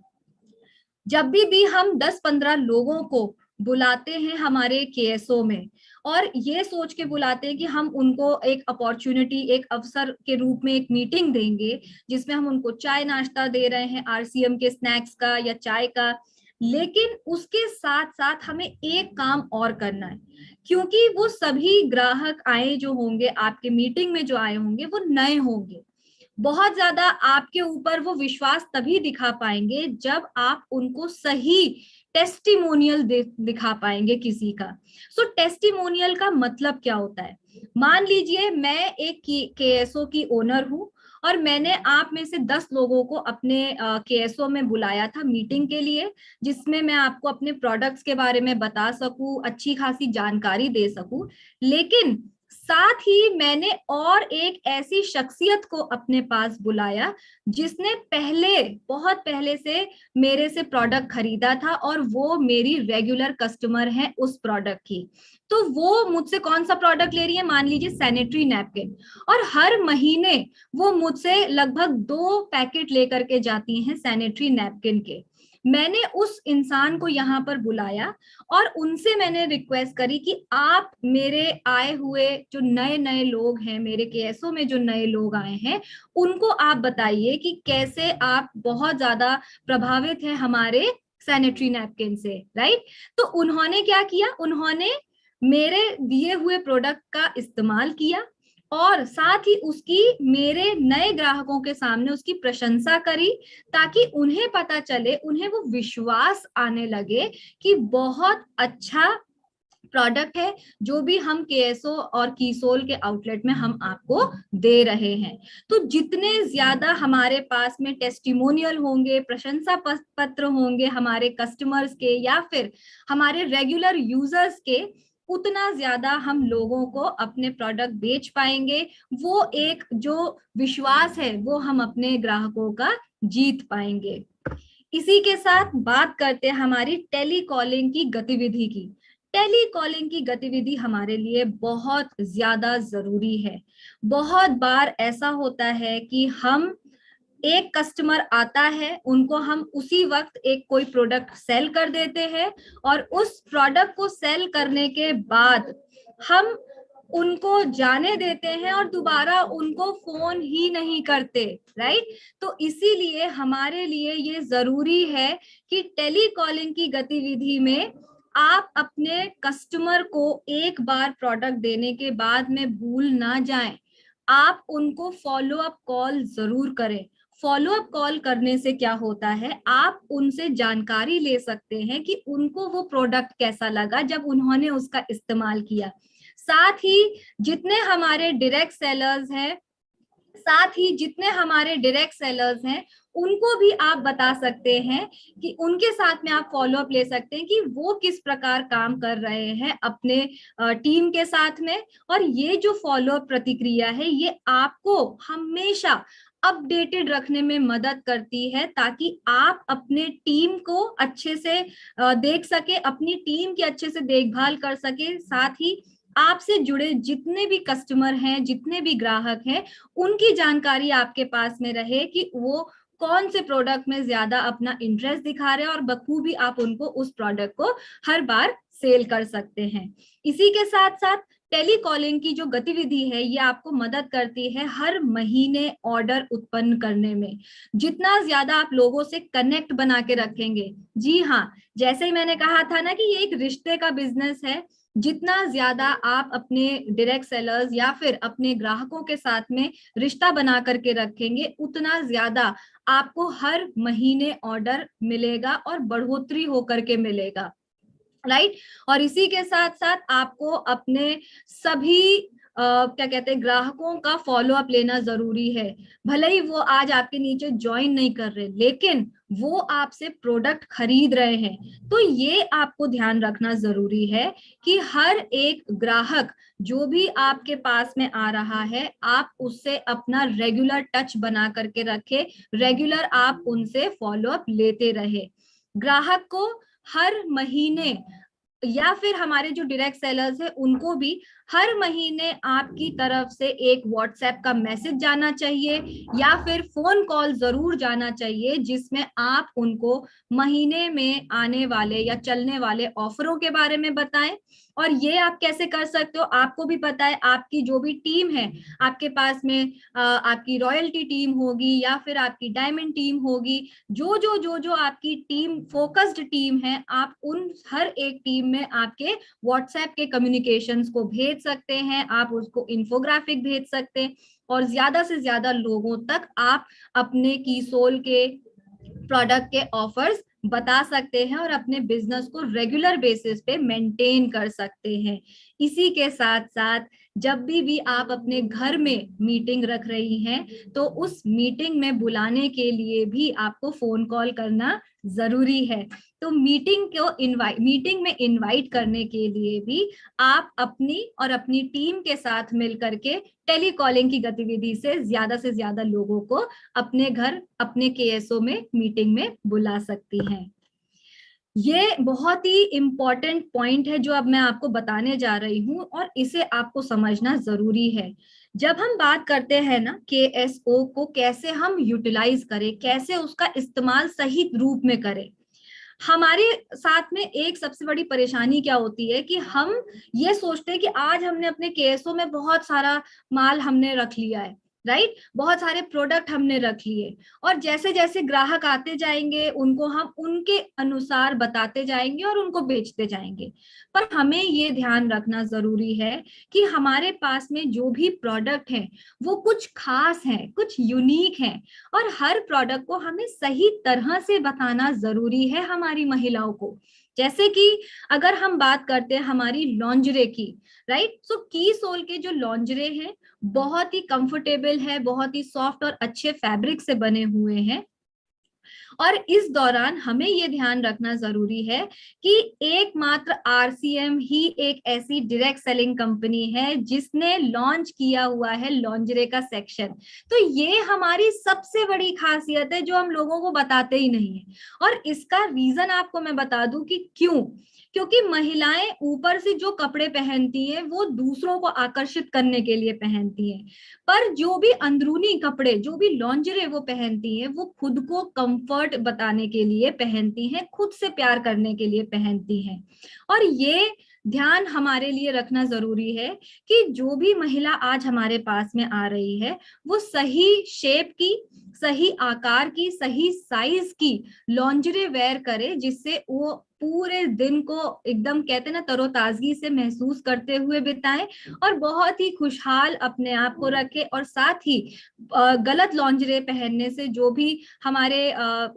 जब भी हम 10-15 लोगों को बुलाते हैं हमारे केएसओ में, और ये सोच के बुलाते हैं कि हम उनको एक अपॉर्चुनिटी, एक अवसर के रूप में एक मीटिंग देंगे जिसमें हम उनको चाय नाश्ता दे रहे हैं, आरसीएम के स्नैक्स का या चाय का, लेकिन उसके साथ साथ हमें एक काम और करना है, क्योंकि वो सभी ग्राहक आए जो होंगे आपके मीटिंग में, जो आए होंगे वो नए होंगे। बहुत ज्यादा आपके ऊपर वो विश्वास तभी दिखा पाएंगे जब आप उनको सही टेस्टिमोनियल दिखा पाएंगे किसी का। सो टेस्टिमोनियल का मतलब क्या होता है? मान लीजिए मैं एक केएसओ की ओनर हूं और मैंने आप में से 10 लोगों को अपने केएसओ में बुलाया था मीटिंग के लिए, जिसमें मैं आपको अपने प्रोडक्ट्स के बारे में बता सकूं, अच्छी खासी जानकारी दे सकूं, लेकिन साथ ही मैंने और एक ऐसी शख्सियत को अपने पास बुलाया जिसने पहले, बहुत पहले से मेरे से प्रोडक्ट खरीदा था और वो मेरी रेगुलर कस्टमर है उस प्रोडक्ट की। तो वो मुझसे कौन सा प्रोडक्ट ले रही है? मान लीजिए सैनिटरी नैपकिन, और हर महीने वो मुझसे लगभग 2 पैकेट लेकर के जाती हैं सैनिटरी नैपकिन के। मैंने उस इंसान को यहाँ पर बुलाया और उनसे मैंने रिक्वेस्ट करी कि आप मेरे आए हुए जो नए नए लोग हैं, मेरे केएसओ में जो नए लोग आए हैं, उनको आप बताइए कि कैसे आप बहुत ज्यादा प्रभावित हैं हमारे सैनिटरी नैपकिन से, राइट? तो उन्होंने क्या किया? उन्होंने मेरे दिए हुए प्रोडक्ट का इस्तेमाल किया और साथ ही उसकी मेरे नए ग्राहकों के सामने उसकी प्रशंसा करी, ताकि उन्हें पता चले, उन्हें वो विश्वास आने लगे कि बहुत अच्छा प्रोडक्ट है जो भी हम केएसओ और कीसोल के आउटलेट में हम आपको दे रहे हैं। तो जितने ज्यादा हमारे पास में टेस्टिमोनियल होंगे, प्रशंसा पत्र होंगे हमारे कस्टमर्स के या फिर हमारे रेगुलर यूजर्स के, उतना ज्यादा हम लोगों को अपने प्रोडक्ट बेच पाएंगे। वो एक जो विश्वास है वो हम अपने ग्राहकों का जीत पाएंगे। इसी के साथ बात करते हैं हमारी टेली कॉलिंग की गतिविधि की। टेली कॉलिंग की गतिविधि हमारे लिए बहुत ज्यादा जरूरी है। बहुत बार ऐसा होता है कि हम, एक कस्टमर आता है, उनको हम उसी वक्त एक कोई प्रोडक्ट सेल कर देते हैं और उस प्रोडक्ट को सेल करने के बाद हम उनको जाने देते हैं और दोबारा उनको फोन ही नहीं करते, राइट? तो इसीलिए हमारे लिए ये जरूरी है कि टेली कॉलिंग की गतिविधि में आप अपने कस्टमर को एक बार प्रोडक्ट देने के बाद में भूल ना जाएं, आप उनको फॉलो अप कॉल जरूर करें। फॉलो अप कॉल करने से क्या होता है, आप उनसे जानकारी ले सकते हैं कि उनको वो प्रोडक्ट कैसा लगा जब उन्होंने उसका इस्तेमाल किया। साथ ही जितने हमारे डायरेक्ट सेलर्स हैं, उनको भी आप बता सकते हैं कि उनके साथ में आप फॉलो अप ले सकते हैं कि वो किस प्रकार काम कर रहे हैं अपने टीम के साथ में। और ये जो फॉलो अप प्रतिक्रिया है ये आपको हमेशा अपडेटेड रखने में मदद करती है, ताकि आप अपने टीम को अच्छे से देख सके, अपनी टीम की अच्छे से देखभाल कर सके, साथ ही आपसे जुड़े जितने भी कस्टमर हैं, जितने भी ग्राहक हैं, उनकी जानकारी आपके पास में रहे कि वो कौन से प्रोडक्ट में ज्यादा अपना इंटरेस्ट दिखा रहे हैं और बखूबी आप उनको उस प्रोडक्ट को हर बार सेल कर सकते हैं। इसी के साथ साथ टेली कॉलिंग की जो गतिविधि है ये आपको मदद करती है हर महीने ऑर्डर उत्पन्न करने में। जितना ज्यादा आप लोगों से कनेक्ट बना के रखेंगे, जी हाँ, जैसे ही मैंने कहा था ना कि ये एक रिश्ते का बिजनेस है, जितना ज्यादा आप अपने डायरेक्ट सेलर्स या फिर अपने ग्राहकों के साथ में रिश्ता बना करके रखेंगे, उतना ज्यादा आपको हर महीने ऑर्डर मिलेगा और बढ़ोतरी होकर के मिलेगा, राइट। और इसी के साथ साथ आपको अपने सभी क्या कहते हैं ग्राहकों का फॉलो अप लेना जरूरी है। भले ही वो आज आपके नीचे ज्वाइन नहीं कर रहे, लेकिन वो आपसे प्रोडक्ट खरीद रहे हैं, तो ये आपको ध्यान रखना जरूरी है कि हर एक ग्राहक जो भी आपके पास में आ रहा है, आप उससे अपना रेगुलर टच बना करके रखे, रेगुलर आप उनसे फॉलो अप लेते रहे। ग्राहक को हर महीने या फिर हमारे जो डायरेक्ट सेलर्स है उनको भी हर महीने आपकी तरफ से एक व्हाट्सएप का मैसेज जाना चाहिए या फिर फोन कॉल जरूर जाना चाहिए, जिसमें आप उनको महीने में आने वाले या चलने वाले ऑफरों के बारे में बताएं। और ये आप कैसे कर सकते हो, आपको भी पता है, आपकी जो भी टीम है, आपके पास में आपकी रॉयल्टी टीम होगी या फिर आपकी डायमंड टीम होगी, जो आपकी टीम फोकस्ड टीम है, आप उन हर एक टीम में आपके व्हाट्सएप के कम्युनिकेशंस को भेज सकते हैं, आप उसको इन्फोग्राफिक भेज सकते हैं और ज्यादा से ज्यादा लोगों तक आप अपने कीसोल के प्रोडक्ट के ऑफर्स बता सकते हैं और अपने बिजनेस को रेगुलर बेसिस पे मेंटेन कर सकते हैं। इसी के साथ साथ जब भी आप अपने घर में मीटिंग रख रही हैं, तो उस मीटिंग में बुलाने के लिए भी आपको फोन कॉल करना जरूरी है। तो मीटिंग में इनवाइट करने के लिए भी आप अपनी और अपनी टीम के साथ मिलकर के टेली कॉलिंग की गतिविधि से ज्यादा लोगों को अपने घर, अपने केएसओ में मीटिंग में बुला सकती हैं। ये बहुत ही इंपॉर्टेंट पॉइंट है जो अब मैं आपको बताने जा रही हूँ और इसे आपको समझना जरूरी है। जब हम बात करते हैं ना केएसओ को कैसे हम यूटिलाइज करें, कैसे उसका इस्तेमाल सही रूप में करें, हमारे साथ में एक सबसे बड़ी परेशानी क्या होती है कि हम ये सोचते हैं कि आज हमने अपने केएसओ में बहुत सारा माल हमने रख लिया है, राइट, बहुत सारे प्रोडक्ट हमने रख लिए और जैसे जैसे ग्राहक आते जाएंगे उनको हम उनके अनुसार बताते जाएंगे और उनको बेचते जाएंगे। पर हमें ये ध्यान रखना जरूरी है कि हमारे पास में जो भी प्रोडक्ट है वो कुछ खास है, कुछ यूनिक है और हर प्रोडक्ट को हमें सही तरह से बताना जरूरी है हमारी महिलाओं को। जैसे कि अगर हम बात करते हैं हमारी लॉन्जरे की, राइट, सो कीसोल के जो लॉन्जरे हैं बहुत ही कंफर्टेबल है, बहुत ही सॉफ्ट और अच्छे फैब्रिक से बने हुए हैं। और इस दौरान हमें ये ध्यान रखना जरूरी है कि एकमात्र आरसीएम ही एक ऐसी डायरेक्ट सेलिंग कंपनी है जिसने लॉन्च किया हुआ है लॉन्जरे का सेक्शन। तो ये हमारी सबसे बड़ी खासियत है जो हम लोगों को बताते ही नहीं है। और इसका रीजन आपको मैं बता दूं कि क्यों, क्योंकि महिलाएं ऊपर से जो कपड़े पहनती हैं वो दूसरों को आकर्षित करने के लिए पहनती हैं, पर जो भी अंदरूनी कपड़े, जो भी लॉन्जरे वो पहनती हैं, वो खुद को कंफर्ट बताने के लिए पहनती हैं, खुद से प्यार करने के लिए पहनती हैं। और ये ध्यान हमारे लिए रखना जरूरी है कि जो भी महिला आज हमारे पास में आ रही है वो सही शेप की, सही आकार की, सही साइज की लॉन्जरे वेयर करे, जिससे वो पूरे दिन को एकदम कहते हैं ना तरोताजगी से महसूस करते हुए बिताएं और बहुत ही खुशहाल अपने आप को रखे। और साथ ही गलत लॉन्जरे पहनने से जो भी हमारे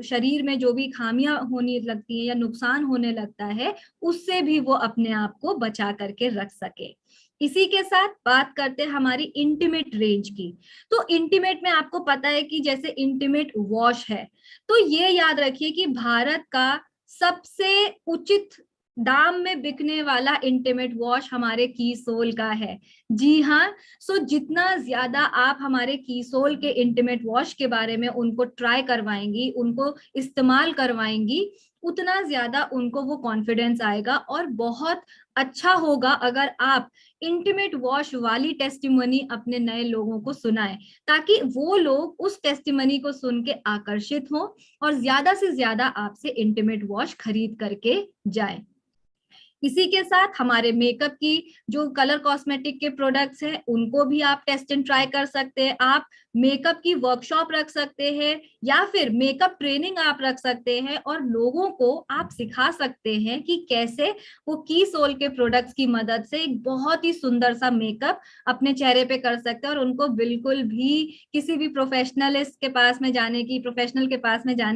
शरीर में जो भी खामियां होने लगती हैं या नुकसान होने लगता है, उससे भी वो अपने आप को बचा करके रख सके। इसी के साथ बात करते हैं हमारी इंटीमेट रेंज की। तो इंटीमेट में आपको पता है कि जैसे इंटीमेट वॉश है, तो ये याद रखिए कि भारत का सबसे उचित दाम में बिकने वाला इंटीमेट वॉश हमारे कीसोल का है। जी हाँ, सो जितना ज्यादा आप हमारे कीसोल के इंटीमेट वॉश के बारे में उनको ट्राई करवाएंगी, उनको इस्तेमाल करवाएंगी, उतना ज्यादा उनको वो कॉन्फिडेंस आएगा। और बहुत अच्छा होगा अगर आप इंटीमेट वॉश वाली टेस्टिमनी अपने नए लोगों को सुनाएं, ताकि वो लोग उस टेस्टिमनी को सुन के आकर्षित हो और ज्यादा से ज्यादा आपसे इंटीमेट वॉश खरीद करके जाए। इसी के साथ हमारे मेकअप की जो कलर कॉस्मेटिक के प्रोडक्ट्स हैं उनको भी आप टेस्ट एंड ट्राई कर सकते हैं। आप मेकअप की वर्कशॉप रख सकते हैं या फिर मेकअप ट्रेनिंग आप रख सकते हैं और लोगों को आप सिखा सकते हैं कि कैसे वो की सोल के प्रोडक्ट्स की मदद से एक बहुत ही सुंदर सा मेकअप अपने चेहरे पे कर सकते हैं और उनको बिल्कुल भी किसी भी प्रोफेशनल के पास में जाने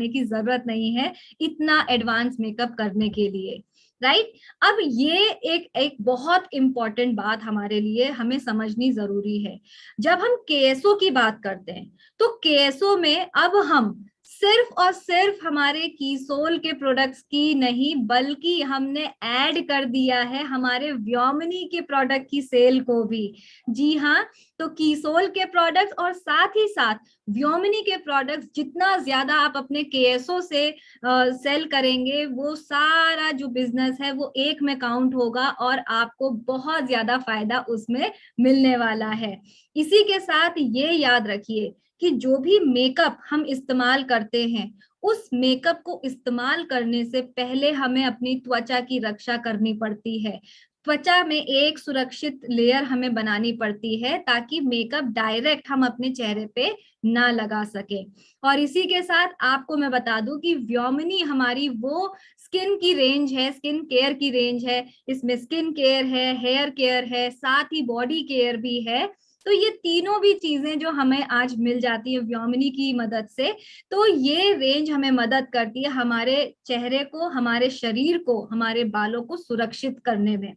की जरूरत नहीं है इतना एडवांस मेकअप करने के लिए, राइट। अब ये एक बहुत इंपॉर्टेंट बात हमारे लिए हमें समझनी जरूरी है। जब हम केएसओ की बात करते हैं तो केएसओ में अब हम सिर्फ और सिर्फ हमारे कीसोल के प्रोडक्ट्स की नहीं, बल्कि हमने ऐड कर दिया है हमारे व्योमिनी के प्रोडक्ट की सेल को भी। जी हाँ, तो कीसोल के प्रोडक्ट्स और साथ ही साथ व्योमिनी के प्रोडक्ट्स जितना ज्यादा आप अपने केएसओ से सेल करेंगे, वो सारा जो बिजनेस है वो एक में काउंट होगा और आपको बहुत ज्यादा फायदा उसमें मिलने वाला है। इसी के साथ ये याद रखिए कि जो भी मेकअप हम इस्तेमाल करते हैं, उस मेकअप को इस्तेमाल करने से पहले हमें अपनी त्वचा की रक्षा करनी पड़ती है। त्वचा में एक सुरक्षित लेयर हमें बनानी पड़ती है ताकि मेकअप डायरेक्ट हम अपने चेहरे पे ना लगा सके। और इसी के साथ आपको मैं बता दूं कि व्योमिनी हमारी वो स्किन की रेंज है, स्किन केयर की रेंज है। इसमें स्किन केयर है, हेयर केयर है, साथ ही बॉडी केयर भी है। तो ये तीनों भी चीजें जो हमें आज मिल जाती है व्योमिनी की मदद से, तो ये रेंज हमें मदद करती है हमारे चेहरे को, हमारे शरीर को, हमारे बालों को सुरक्षित करने में।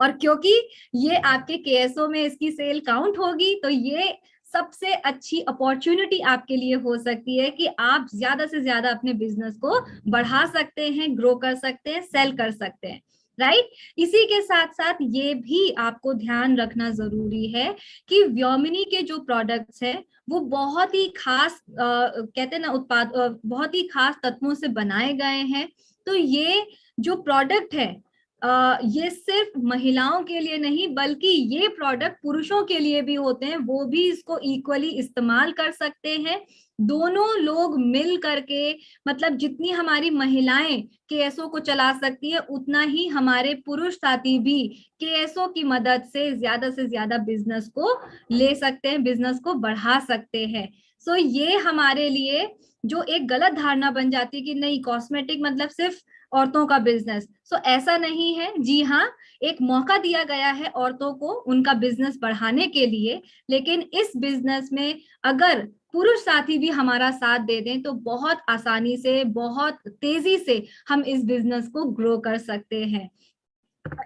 और क्योंकि ये आपके केएसओ में इसकी सेल काउंट होगी, तो ये सबसे अच्छी अपॉर्चुनिटी आपके लिए हो सकती है कि आप ज्यादा से ज्यादा अपने बिजनेस को बढ़ा सकते हैं, ग्रो कर सकते हैं, सेल कर सकते हैं, राइट। इसी के साथ साथ ये भी आपको ध्यान रखना जरूरी है कि व्योमिनी के जो प्रोडक्ट्स हैं वो बहुत ही खास कहते हैं ना उत्पाद बहुत ही खास तत्वों से बनाए गए हैं। तो ये जो प्रोडक्ट है ये सिर्फ महिलाओं के लिए नहीं, बल्कि ये प्रोडक्ट पुरुषों के लिए भी होते हैं, वो भी इसको इक्वली इस्तेमाल कर सकते हैं। दोनों लोग मिल करके, मतलब जितनी हमारी महिलाएं केएसओ को चला सकती है, उतना ही हमारे पुरुष साथी भी केएसओ की मदद से ज्यादा बिजनेस को ले सकते हैं, बिजनेस को बढ़ा सकते हैं। सो ये हमारे लिए जो एक गलत धारणा बन जाती है कि नहीं कॉस्मेटिक मतलब सिर्फ औरतों का बिजनेस, सो ऐसा नहीं है। जी हाँ, एक मौका दिया गया है औरतों को उनका बिजनेस बढ़ाने के लिए, लेकिन इस बिजनेस में अगर पुरुष साथी भी हमारा साथ दे दें तो बहुत आसानी से, बहुत तेजी से हम इस बिजनेस को ग्रो कर सकते हैं।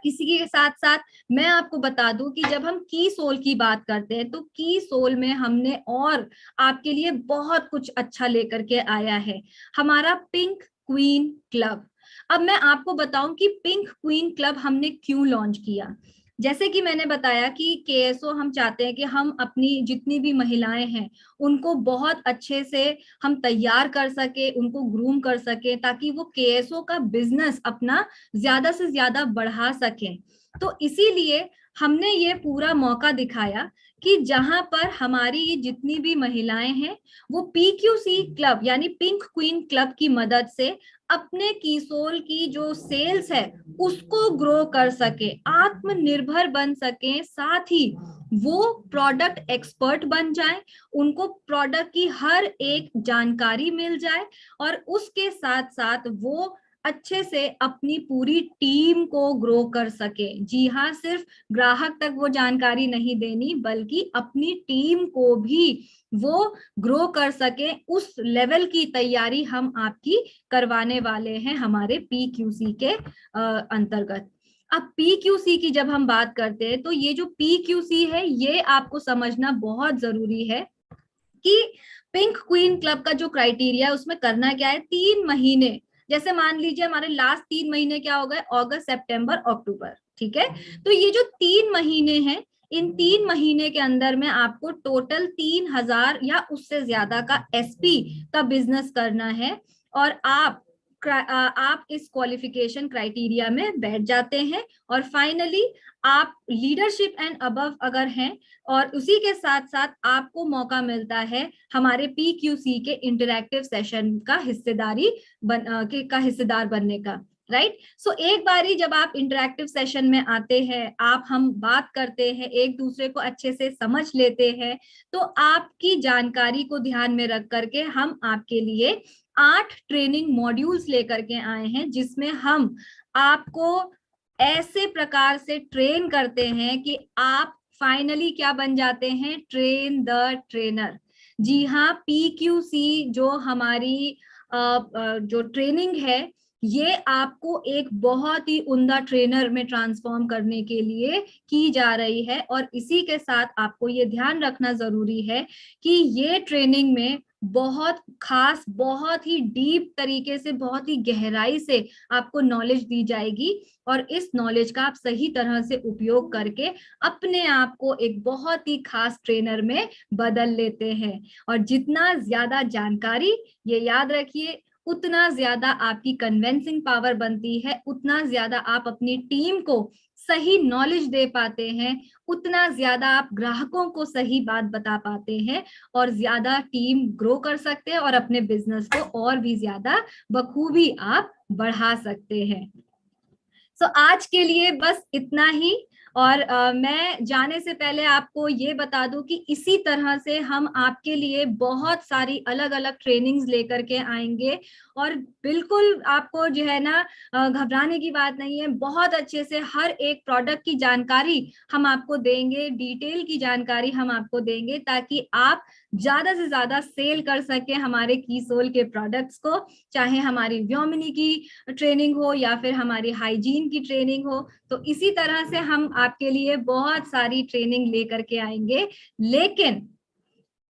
इसी के साथ साथ मैं आपको बता दूं कि जब हम की सोल की बात करते हैं तो की सोल में हमने और आपके लिए बहुत कुछ अच्छा लेकर के आया है, हमारा पिंक क्वीन क्लब। अब मैं आपको बताऊं कि पिंक क्वीन क्लब हमने क्यों लॉन्च किया। जैसे कि मैंने बताया कि केएसओ हम चाहते हैं कि हम अपनी जितनी भी महिलाएं हैं उनको बहुत अच्छे से हम तैयार कर सके, उनको ग्रूम कर सके, ताकि वो केएसओ का बिजनेस अपना ज्यादा से ज्यादा बढ़ा सके। तो इसीलिए हमने ये पूरा मौका दिखाया कि जहां पर हमारी ये जितनी भी महिलाएं हैं वो पीक्यूसी क्लब यानी पिंक क्वीन क्लब की मदद से अपने कीसोल की जो सेल्स है उसको ग्रो कर सके, आत्मनिर्भर बन सके, साथ ही वो प्रोडक्ट एक्सपर्ट बन जाए, उनको प्रोडक्ट की हर एक जानकारी मिल जाए और उसके साथ साथ वो अच्छे से अपनी पूरी टीम को ग्रो कर सके। जी हाँ, सिर्फ ग्राहक तक वो जानकारी नहीं देनी, बल्कि अपनी टीम को भी वो ग्रो कर सके। उस लेवल की तैयारी हम आपकी करवाने वाले हैं हमारे पीक्यूसी के अंतर्गत। अब पीक्यूसी की जब हम बात करते हैं तो ये जो पीक्यूसी है ये आपको समझना बहुत जरूरी है कि पिंक क्वीन क्लब का जो क्राइटेरिया है उसमें करना क्या है। 3 महीने, जैसे मान लीजिए हमारे लास्ट 3 महीने क्या हो गए, अगस्त, सितंबर, अक्टूबर, ठीक है। तो ये जो 3 महीने हैं, इन 3 महीने के अंदर में आपको टोटल 3,000 या उससे ज्यादा का एसपी का बिजनेस करना है। और आप आप इस क्वालिफिकेशन क्राइटेरिया में बैठ जाते हैं और फाइनली आप लीडरशिप एंड अबव अगर हैं और उसी के साथ साथ आपको मौका मिलता है हमारे PQC के इंटरैक्टिव सेशन का हिस्सेदार बनने का, राइट। सो एक बारी जब आप इंटरैक्टिव सेशन में आते हैं, हम बात करते हैं, एक दूसरे को अच्छे से समझ लेते हैं, तो आपकी जानकारी को ध्यान में रख करके हम आपके लिए 8 ट्रेनिंग मॉड्यूल्स लेकर के आए हैं, जिसमें हम आपको ऐसे प्रकार से ट्रेन करते हैं कि आप फाइनली क्या बन जाते हैं, ट्रेन द ट्रेनर। जी हाँ, PQC जो हमारी जो ट्रेनिंग है, ये आपको एक बहुत ही उम्दा ट्रेनर में ट्रांसफॉर्म करने के लिए की जा रही है। और इसी के साथ आपको ये ध्यान रखना जरूरी है कि ये ट्रेनिंग में बहुत खास, बहुत ही डीप तरीके से, बहुत ही गहराई से आपको नॉलेज दी जाएगी और इस नॉलेज का आप सही तरह से उपयोग करके अपने आप को एक बहुत ही खास ट्रेनर में बदल लेते हैं। और जितना ज्यादा जानकारी, ये याद रखिए, उतना ज्यादा आपकी कन्विंसिंग पावर बनती है, उतना ज्यादा आप अपनी टीम को सही नॉलेज दे पाते हैं, उतना ज्यादा आप ग्राहकों को सही बात बता पाते हैं और ज्यादा टीम ग्रो कर सकते हैं और अपने बिजनेस को और भी ज्यादा बखूबी आप बढ़ा सकते हैं। सो आज के लिए बस इतना ही। और मैं जाने से पहले आपको ये बता दूं कि इसी तरह से हम आपके लिए बहुत सारी अलग अलग ट्रेनिंग्स लेकर के आएंगे और बिल्कुल आपको जो है ना घबराने की बात नहीं है। बहुत अच्छे से हर एक प्रोडक्ट की जानकारी हम आपको देंगे, डिटेल की जानकारी हम आपको देंगे, ताकि आप ज्यादा से ज्यादा सेल कर सके हमारे कीसोल के प्रोडक्ट्स को, चाहे हमारी व्योमिनी की ट्रेनिंग हो या फिर हमारी हाइजीन की ट्रेनिंग हो। तो इसी तरह से हम आपके लिए बहुत सारी ट्रेनिंग लेकर के आएंगे। लेकिन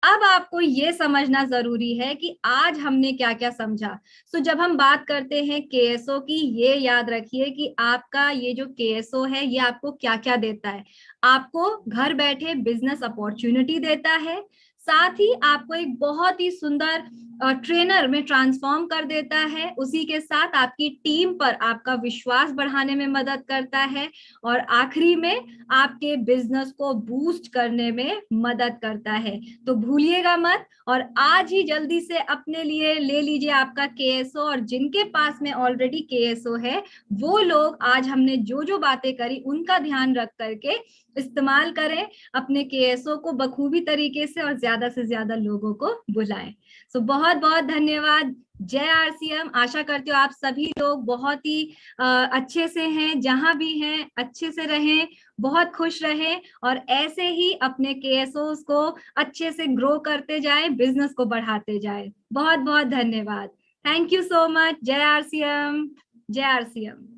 अब आपको ये समझना जरूरी है कि आज हमने क्या क्या समझा। सो जब हम बात करते हैं KSO की, ये याद रखिए कि आपका ये जो KSO है, ये आपको क्या क्या देता है। आपको घर बैठे बिजनेस अपॉर्चुनिटी देता है, साथ ही आपको एक बहुत ही सुंदर ट्रेनर में ट्रांसफॉर्म कर देता है, उसी के साथ आपकी टीम पर आपका विश्वास बढ़ाने में मदद करता है और आखिरी में आपके बिजनेस को बूस्ट करने में मदद करता है। तो भूलिएगा मत और आज ही जल्दी से अपने लिए ले लीजिए आपका KSO। और जिनके पास में ऑलरेडी KSO है, वो लोग आज हमने जो जो बातें करी उनका ध्यान रख करके इस्तेमाल करें, अपने KSO को बखूबी तरीके से और ज्यादा से ज्यादा लोगों को बुलाएं। सो बहुत बहुत धन्यवाद। जय RCM। आशा करती हूँ आप सभी लोग बहुत ही अच्छे से हैं, जहां भी हैं अच्छे से रहें, बहुत खुश रहें और ऐसे ही अपने KSOs को अच्छे से ग्रो करते जाएं, बिजनेस को बढ़ाते जाएं। बहुत बहुत धन्यवाद। Thank you so much. जय RCM। जय RCM।